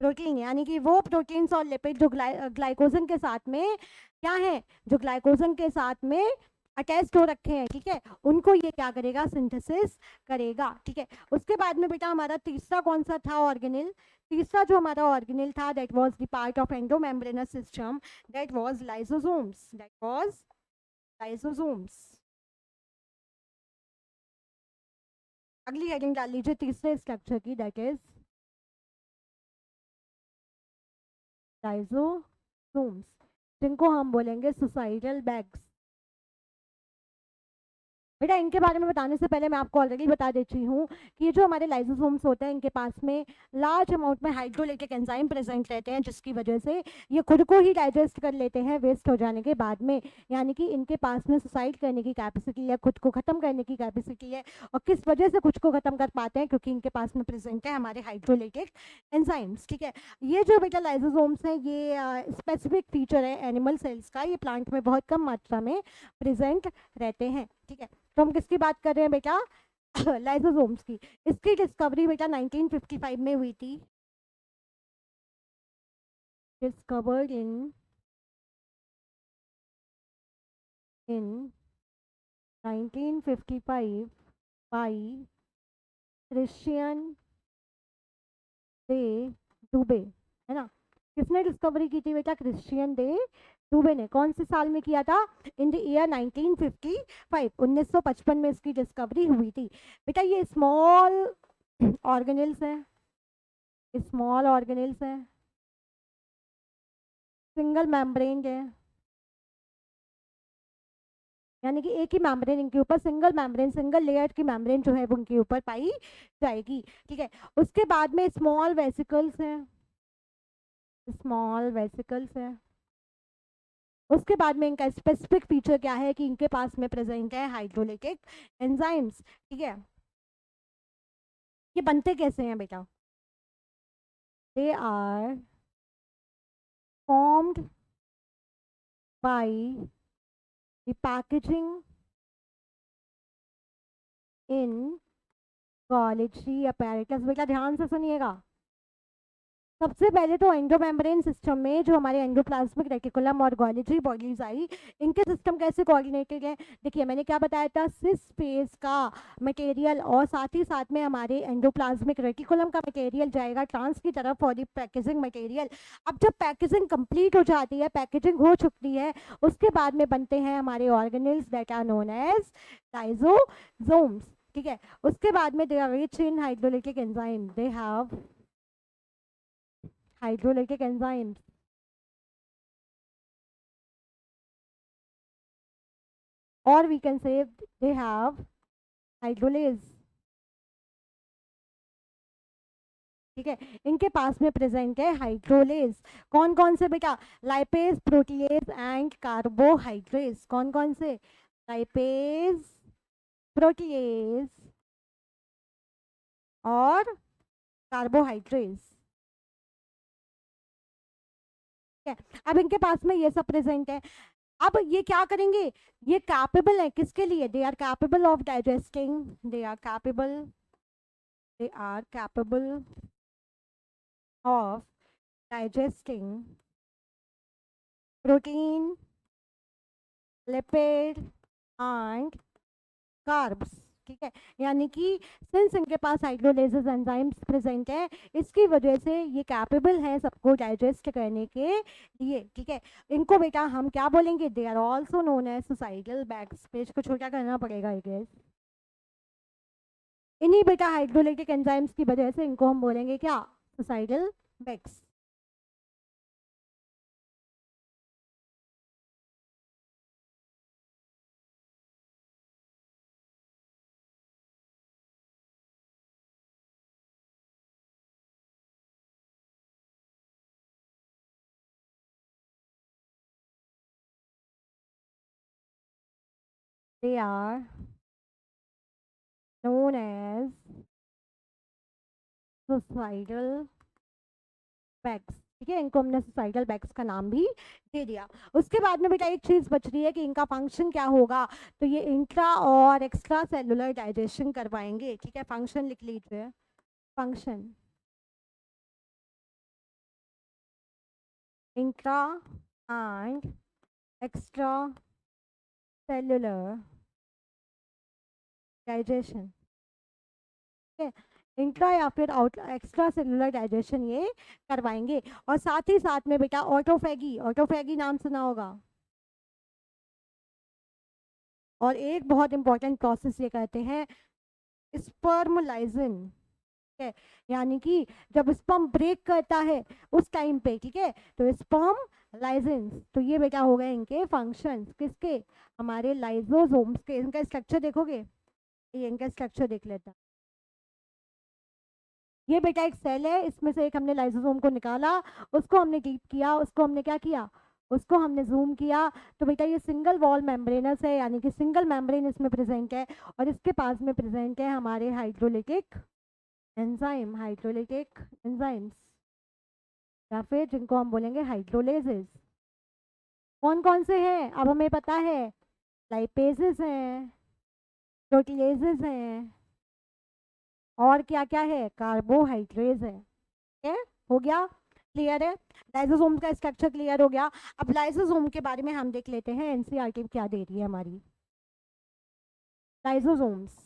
protein, यानी कि वो प्रोटीन्स और लिपिड जो ग्लाइकोजन के साथ में क्या है, जो ग्लाइकोजन के साथ में अटैच्ड हो रखे हैं, ठीक है, उनको ये क्या करेगा, सिंथेसिस करेगा, ठीक है. उसके बाद में बेटा हमारा तीसरा कौन सा था ऑर्गेनिल, तीसरा जो हमारा ऑर्गेनिल था that was the part of endomembranes system, that was lysosomes, that was lysosomes. अगली हेडिंग डाल लीजिए तीसरे स्ट्रक्चर की, दैट इज लाइसोसोम्स, जिनको हम बोलेंगे सुसाइडल बैग्स. बेटा इनके बारे में बताने से पहले मैं आपको ऑलरेडी बता देती हूँ कि ये जो हमारे लाइसोसोम्स होते हैं इनके पास में लार्ज अमाउंट में हाइड्रोलाइटिक एंजाइम प्रेजेंट रहते हैं, जिसकी वजह से ये खुद को ही डाइजेस्ट कर लेते हैं वेस्ट हो जाने के बाद में. यानी कि इनके पास में सुसाइड करने की कैपेसिटी है, खुद को ख़त्म करने की कैपेसिटी है. और किस वजह से खुद को ख़त्म कर पाते हैं, क्योंकि इनके पास में प्रेजेंट है हमारे हाइड्रोलाइटिक एंजाइम्स, ठीक है. ये जो बेटा लाइसोसोम्स हैं ये स्पेसिफिक फीचर है एनिमल सेल्स का, ये प्लांट में बहुत कम मात्रा में प्रेजेंट रहते हैं, ठीक है. तो हम किसकी बात कर रहे हैं बेटा, लाइसोसोम्स की. इसकी डिस्कवरी बेटा 1955 में हुई थी, discovered in 1955 bye Christian day डुबे, है ना. किसने डिस्कवरी की थी बेटा, क्रिश्चियन डे डुबे ने. कौन से साल में किया था, इन द ईयर 1955, 1955 में इसकी डिस्कवरी हुई थी. बेटा ये स्मॉल ऑर्गेनिल्स हैं, स्मॉल ऑर्गेनिल्स हैं, सिंगल मेम्ब्रेन है, यानी कि एक ही मेम्ब्रेन इनके ऊपर, सिंगल मेम्ब्रेन, सिंगल लेयर की मेम्ब्रेन जो है वो उनके ऊपर पाई जाएगी, ठीक है. उसके बाद में स्मॉल वेसिकल्स हैं, स्मॉल वेसिकल्स हैं. उसके बाद में इनका स्पेसिफिक फीचर क्या है कि इनके पास में प्रेजेंट है हाइड्रोलाइटिक एंजाइम्स, ठीक है. ये बनते कैसे हैं बेटा, they are formed by the packaging in Golgi apparatus. बेटा ध्यान से सुनिएगा. सबसे पहले तो एंडोमेम्ब्रेन सिस्टम में जो हमारे एंडोप्लाज्मिक रेटिकुलम और Golgi बॉडीज आई, इनके सिस्टम कैसे कोऑर्डिनेटेड है. देखिए मैंने क्या बताया था, सिस फेज का मटेरियल और साथ ही साथ में हमारे एंडोप्लाज्मिक रेटिकुलम का मटेरियल जाएगा ट्रांस की तरफ फॉर द पैकेजिंग मटेरियल. अब जब पैकेजिंग कंप्लीट हो जाती है, पैकेजिंग हो चुकी है, उसके बाद में बनते हैं हमारे organelles that are known as lysosomes, ठीक है. उसके बाद में they are rich in hydrolytic enzyme, they have hydrolytic enzymes, or we can say they have hydrolase, ठीक है. इनके पास में प्रेजेंट है हाइड्रोलेज. कौन कौन से बेटा, लाइपेज, प्रोटीएज एंड कार्बोहाइड्रेज. कौन कौन से, लाइपेज, प्रोटीएज और कार्बोहाइड्रेज, ठीक है. अब इनके पास में ये सब प्रेजेंट है. अब ये क्या करेंगे, ये कैपेबल है किसके लिए, they are capable of digesting, they are capable, they are capable of digesting protein, lipid and carbs, ठीक है. यानी कि सिंस इनके पास हाइड्रोलेजेस एंजाइम्स प्रेजेंट है, इसकी वजह से ये कैपेबल है सबको डाइजेस्ट करने के लिए, ठीक है. इनको बेटा हम क्या बोलेंगे, they are also known as suicidal bags. Page को छोटा करना पड़ेगा आई गेस. इन्हीं बेटा हाइड्रोलाइटिक एंजाइम्स की वजह से इनको हम बोलेंगे क्या, suicidal bags. they are known as suicidal bags. ठीक है, इनको हमने सुसाइडल बैग्स का नाम भी दे दिया। उसके बाद में बेटा एक चीज बच रही है कि इनका फंक्शन क्या होगा, तो ये इंट्रा और एक्स्ट्रा सेलुलर डाइजेशन करवाएंगे। ठीक है, फंक्शन लिख लीजिए, function intra and extra cellular digestion. ठीक है, इंट्रा या फिर आउट एक्स्ट्रा सेलुलर डाइजेशन ये करवाएंगे। और साथ ही साथ में बेटा ऑटोफेगी, ऑटोफेगी नाम सुना होगा। और एक बहुत इंपॉर्टेंट प्रोसेस ये कहते हैं स्पर्मलाइजन। ठीक है, यानी कि जब स्पर्म ब्रेक करता है उस टाइम पे, ठीक है, तो स्पर्म लाइजेंस। तो ये बेटा हो गए इनके फंक्शंस, किसके, हमारे लाइजोसोम्स के। इनका स्ट्रक्चर देखोगे, ये इनका स्ट्रक्चर देख लेता। ये बेटा एक सेल है, इसमें से एक हमने लाइसोसोम को निकाला, उसको हमने डीप किया, उसको हमने क्या किया, उसको हमने जूम किया। तो बेटा ये सिंगल वॉल मेम्ब्रेनस है, यानी कि सिंगल मेम्ब्रेन इसमें प्रेजेंट है। और इसके पास में प्रेजेंट है हमारे हाइड्रोलिटिक एंजाइम, हाइड्रोलिटिक एंजाइम्स, या फिर जिनको हम बोलेंगे हाइड्रोलेजेस। कौन कौन से हैं अब हमें पता है, लाइपेजेस हैं, प्रोटीलेजेस हैं, और क्या क्या है, कार्बोहाइड्रेट्स है। ठीक है, हो गया, क्लियर है। लाइसोसोम का स्ट्रक्चर क्लियर हो गया। अब लाइसोसोम के बारे में हम देख लेते हैं, एनसीईआरटी क्या दे रही है हमारी। Lysosomes,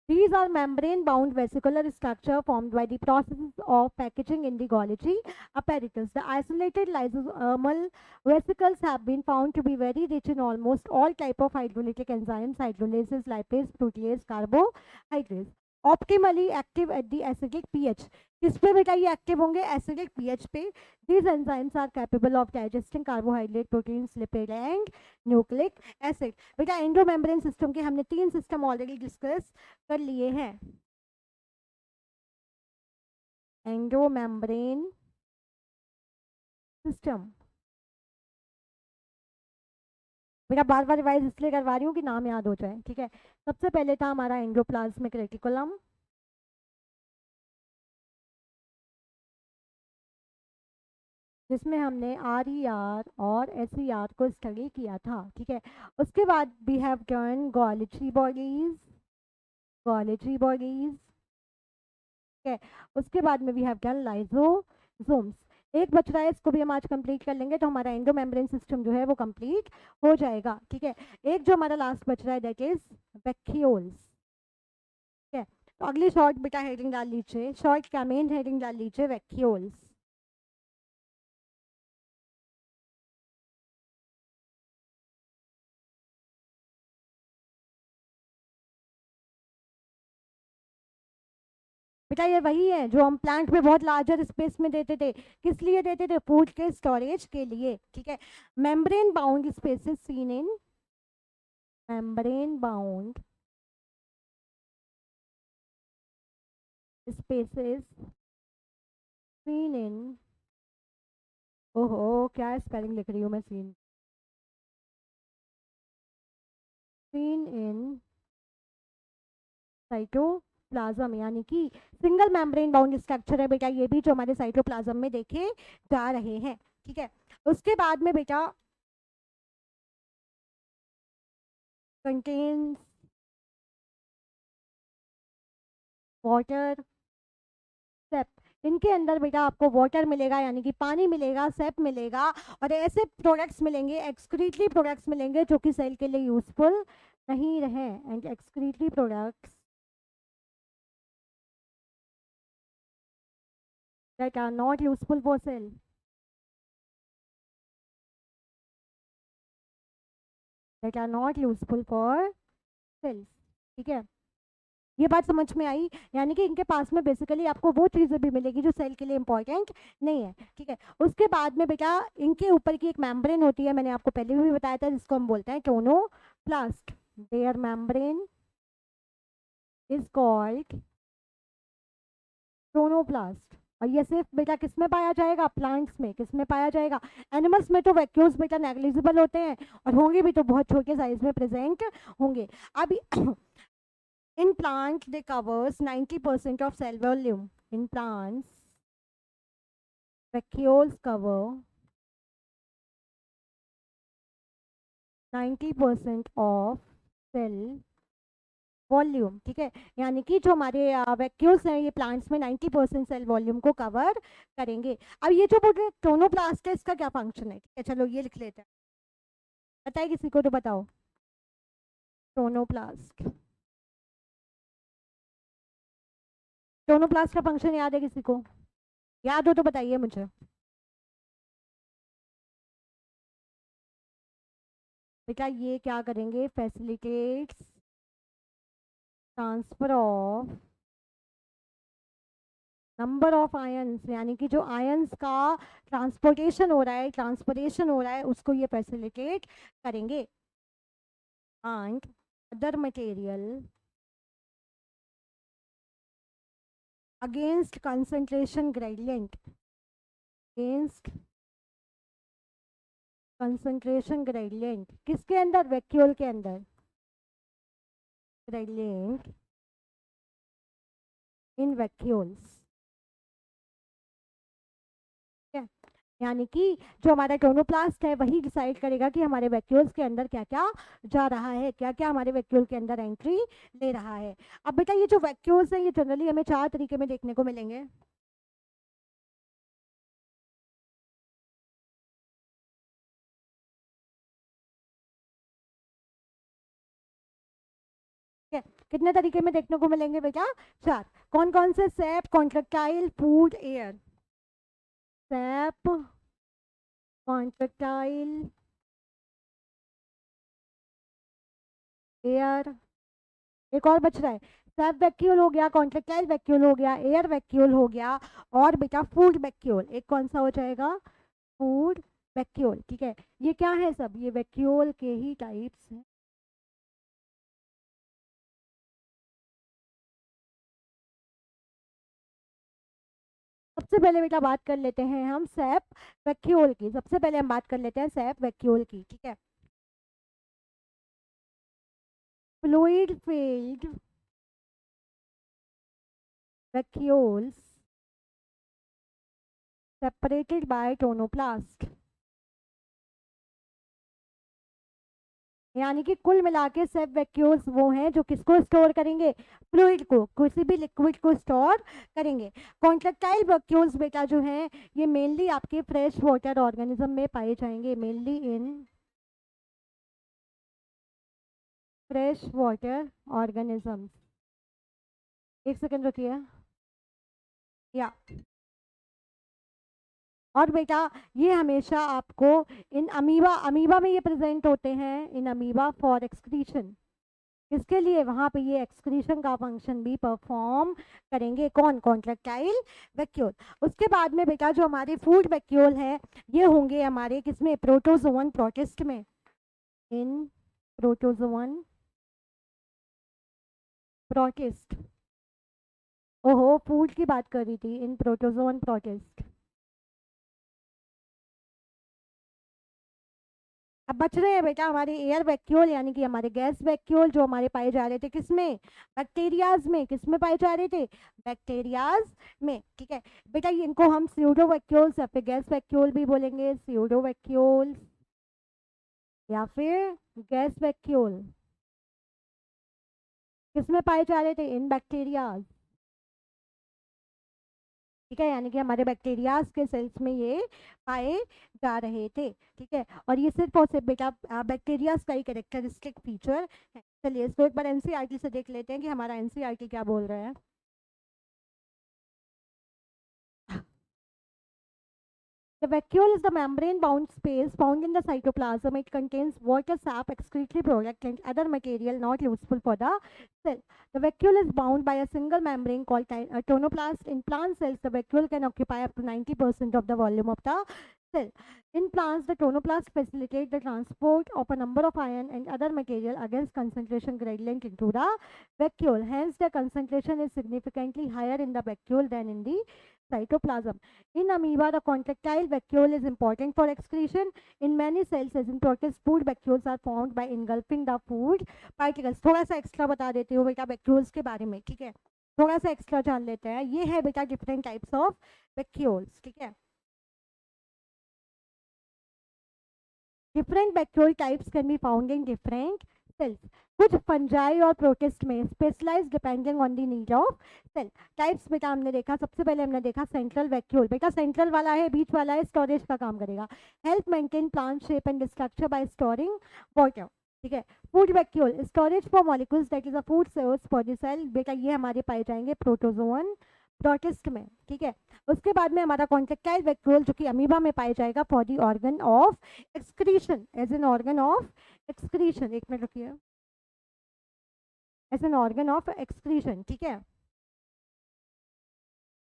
these are membrane bound vesicular structure formed by the process of packaging in the Golgi apparatus. The isolated lysosomal vesicles have been found to be very rich in almost all type of hydrolytic enzymes, hydrolases, lipase, protease, carbohydrates, optimally active at the acidic pH। किस पे बेटा ये active होंगे, acidic pH पे। these enzymes are capable of digesting carbohydrate, proteins, lipid and nucleic acid। बेटा endomembrane system के हमने 3 system already discuss कर लिए हैं। एंडोमेम्ब्रेन सिस्टम बेटा बार बार रिवाइज इसलिए करवा रही हूँ कि नाम याद हो जाए। ठीक है, सबसे पहले था हमारा एंडोप्लाज्मिक रेटिकुलम, जिसमें हमने RER और SER को स्टडी किया था। ठीक है, उसके बाद we have done Golgi bodies, Golgi bodies. ठीक है, उसके बाद में वी हैव डन लाइसोसोम्स। एक बच रहा है, इसको भी हम आज कंप्लीट कर लेंगे तो हमारा एंडोमेम्ब्रेन सिस्टम जो है वो कंप्लीट हो जाएगा। ठीक है, एक जो हमारा लास्ट बच रहा है दैट इज वैक्यूल्स। ठीक है, तो अगली शॉर्ट बेटा हेडिंग डाल लीजिए, शॉर्ट क्या मेन हेडिंग डाल लीजिए, वैक्यूल्स। बेटा ये वही है जो हम प्लांट में बहुत लार्जर स्पेस में देते थे, किस लिए देते थे, फूड के स्टोरेज के लिए। ठीक है, membrane bound spaces seen in, membrane bound spaces seen in, ओहो क्या स्पेलिंग लिख रही हूँ मैं, सीन, सीन इन साइटोप्लाज्म, यानी कि सिंगल मेम्ब्रेन बाउंड स्ट्रक्चर है बेटा ये भी, जो हमारे साइटोप्लाज्म में देखे जा रहे हैं। ठीक है, उसके बाद में बेटा कंटेन्स वाटर सेप। इनके अंदर बेटा आपको वाटर मिलेगा, यानी कि पानी मिलेगा, सेप मिलेगा, और ऐसे प्रोडक्ट्स मिलेंगे, एक्सक्रीटरी प्रोडक्ट्स मिलेंगे जो कि सेल के लिए यूजफुल नहीं रहे। And excretory products that are not useful for cell, that are not useful for cells। ठीक है, ये बात समझ में आई, यानी कि इनके पास में बेसिकली आपको वो चीज़ें भी मिलेगी जो सेल के लिए इंपॉर्टेंट नहीं है। ठीक है, उसके बाद में बेटा इनके ऊपर की एक मेम्ब्रेन होती है, मैंने आपको पहले भी बताया था, जिसको हम बोलते हैं tonoplast. Their membrane is called tonoplast. और ये सिर्फ बेटा किस में पाया जाएगा, प्लांट्स में। किस में पाया जाएगा, एनिमल्स में तो वैक्यूल्स बेटा नेग्लिजिबल होते हैं, और होंगे भी तो बहुत छोटे साइज में प्रेजेंट होंगे। अभी in plant they covers 90% of cell volume. In plants vacuoles cover 90% of cell volume. ठीक है, यानी कि जो हमारे वैक्यूल्स हैं ये प्लांट्स में 90% सेल वॉल्यूम को कवर करेंगे। अब ये जो बोल रहे टोनोप्लास्ट है, इसका क्या फंक्शन है? ठीक है, चलो ये लिख लेते हैं। बताइए किसी को तो बताओ, टोनोप्लास्ट। टोनोप्लास्ट का फंक्शन याद है किसी को? याद हो तो बताइए मुझे। बेटा ये क्या करेंगे, facilitates transfer of number of ions, यानी कि जो आयंस का ट्रांसपोर्टेशन हो रहा है, ट्रांसपोर्टेशन हो रहा है, उसको ये फैसिलिटेट करेंगे। And other material against concentration gradient, against concentration gradient, किसके अंदर, वैक्यूल के अंदर, ग्रेडियंट इन वैक्यूल्स। यानी कि जो हमारा टोनोप्लास्ट है वही डिसाइड करेगा कि हमारे वैक्यूल्स के अंदर क्या क्या जा रहा है, क्या क्या हमारे वैक्यूल के अंदर एंट्री ले रहा है। अब बेटा ये जो वैक्यूल्स हैं ये जनरली हमें 4 तरीके में देखने को मिलेंगे। ठीक है, कितने तरीके में देखने को मिलेंगे बेटा? 4। कौन कौन से? SAP, contractile, food, air. SAP, contractile, air, एक और बच रहा है। सब वैक्यूल हो गया, कॉन्ट्रेक्टाइल वैक्यूल हो गया, एयर वैक्यूल हो गया, और बेटा फूड वैक्यूल। एक कौन सा हो जाएगा? Food vacuole. ठीक है, ये क्या है? सब ये वैक्यूल के ही टाइप्स हैं। सबसे पहले बेटा बात कर लेते हैं हम सैप वैक्यूल की। सबसे पहले हम बात कर लेते हैं सैप वैक्यूल की। ठीक है, fluid field vacuoles separated by tonoplast। यानी कि कुल मिला के सब वैक्यूल्स वो हैं जो किसको स्टोर करेंगे? फ्लूइड को, किसी भी लिक्विड को स्टोर करेंगे। कॉन्ट्रेक्टाइल वैक्यूल्स बेटा जो हैं ये मेनली आपके फ्रेश वाटर ऑर्गेनिज्म में पाए जाएंगे, mainly in fresh water organisms. एक सेकंड रुकिए। या और बेटा ये हमेशा आपको इन अमीबा, अमीबा में ये प्रेजेंट होते हैं, इन अमीबा फॉर एक्सक्रीशन। इसके लिए वहां पे ये एक्सक्रीशन का फंक्शन भी परफॉर्म करेंगे। कौन? Contractile vacuole. उसके बाद में बेटा जो हमारे फूड वैक्यूल है ये होंगे हमारे किसमें? प्रोटोजोवन प्रोटिस्ट में, इन प्रोटोजोवन प्रोटिस्ट। ओहो, फूड की बात कर रही थी, इन प्रोटोजोवन प्रोटिस्ट। अब बच रहे हैं बेटा हमारे एयर वैक्यूल, यानी कि हमारे गैस वैक्यूल जो हमारे पाए जा रहे थे किसमें? बैक्टीरियाज में। किसमें पाए जा रहे थे? बैक्टीरियाज में। ठीक है बेटा, इनको हम स्यूडो वैक्यूल्स या फिर गैस वैक्यूल भी बोलेंगे, स्यूडो वैक्यूल या फिर गैस वैक्यूल। किसमें पाए जा रहे थे? इन बैक्टीरियाज। ठीक है, यानी कि हमारे बैक्टीरियाज के सेल्स में ये पाए जा रहे थे। ठीक है, और ये सिर्फ और सिर्फ बेटा बैक्टीरियाज का ही कैरेक्टरिस्टिक फीचर है। चलिए इसको एक बार एनसीईआरटी से देख लेते हैं कि हमारा एनसीईआरटी क्या बोल रहा है। The vacuole is the membrane-bound space found in the cytoplasm. It contains water, sap, excretory product, and other material not useful for the cell. The vacuole is bound by a single membrane called tonoplast. In plant cells, the vacuole can occupy up to 90% of the volume of the cell. In plants, the tonoplast facilitates the transport of a number of ion and other material against concentration gradient into the vacuole. Hence, the concentration is significantly higher in the vacuole than in the cytoplasm. In amoeba, the contractile vacuole is important for excretion. In many cells, as in protists, food vacuoles are formed by engulfing the food particles. थोड़ा सा extra बता देती हूँ बेटा vacuoles के बारे में, ठीक है? थोड़ा सा एक्स्ट्रा जान लेते हैं. ये है बेटा डिफरेंट टाइप्स ऑफ vacuoles, ठीक है? Different vacuole types can be found in different cells. कुछ फंजाई और प्रोटिस्ट में specialise depending on the need of cell. Types बेटा हमने देखा, सबसे पहले हमने देखा सेंट्रल वैक्यूल. बेटा सेंट्रल वाला है, बीच वाला है, स्टोरेज का काम करेगा. Help maintain plant shape and structure by storing water, ठीक है. Food vacuole storage for molecules that is a food source for the cell. बेटा ये हमारे पाए जाएंगे प्रोटोजोन प्रोटिस्ट में, ठीक है. उसके बाद में हमारा कॉन्ट्रेक्टाइल वैक्यूल जो कि अमीबा में पाया जाएगा for the organ of excretion, as an organ of excretion. एक मिनट रुकिए. As an organ of excretion, ठीक है.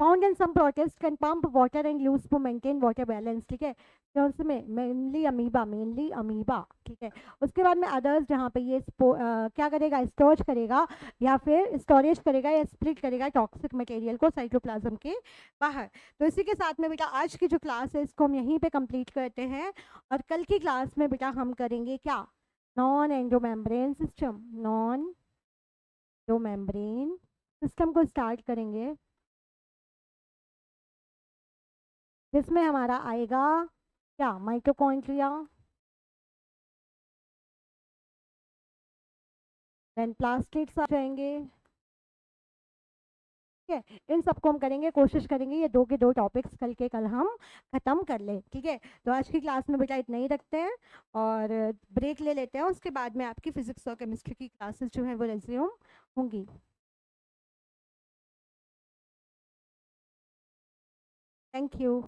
Found in some protist can pump water and lose to maintain water balance, ठीक है. तो उसमें मेनली अमीबा, ठीक है. उसके बाद में अदर्स जहाँ पे ये क्या करेगा, स्टोरेज करेगा या फिर स्टोरेज करेगा या स्प्लिट करेगा टॉक्सिक मटेरियल को साइटोप्लाज्म के बाहर. तो इसी के साथ में बेटा आज की जो क्लास है इसको हम यहीं पे कंप्लीट करते हैं. और कल की क्लास में बेटा हम करेंगे क्या, non endomembrane system. Non endomembrane system को स्टार्ट करेंगे, जिसमें हमारा आएगा क्या, माइटोकॉन्ड्रिया, देन प्लास्टिड्स आ जाएंगे, ठीक है. इन सबको हम करेंगे, कोशिश करेंगे ये दो के दो टॉपिक्स कल हम खत्म कर लें, ठीक है. तो आज की क्लास में बेटा इतना ही रखते हैं और ब्रेक ले लेते हैं. उसके बाद में आपकी फिजिक्स और केमिस्ट्री की क्लासेस जो है वो रेज्यूम होंगी. Thank you.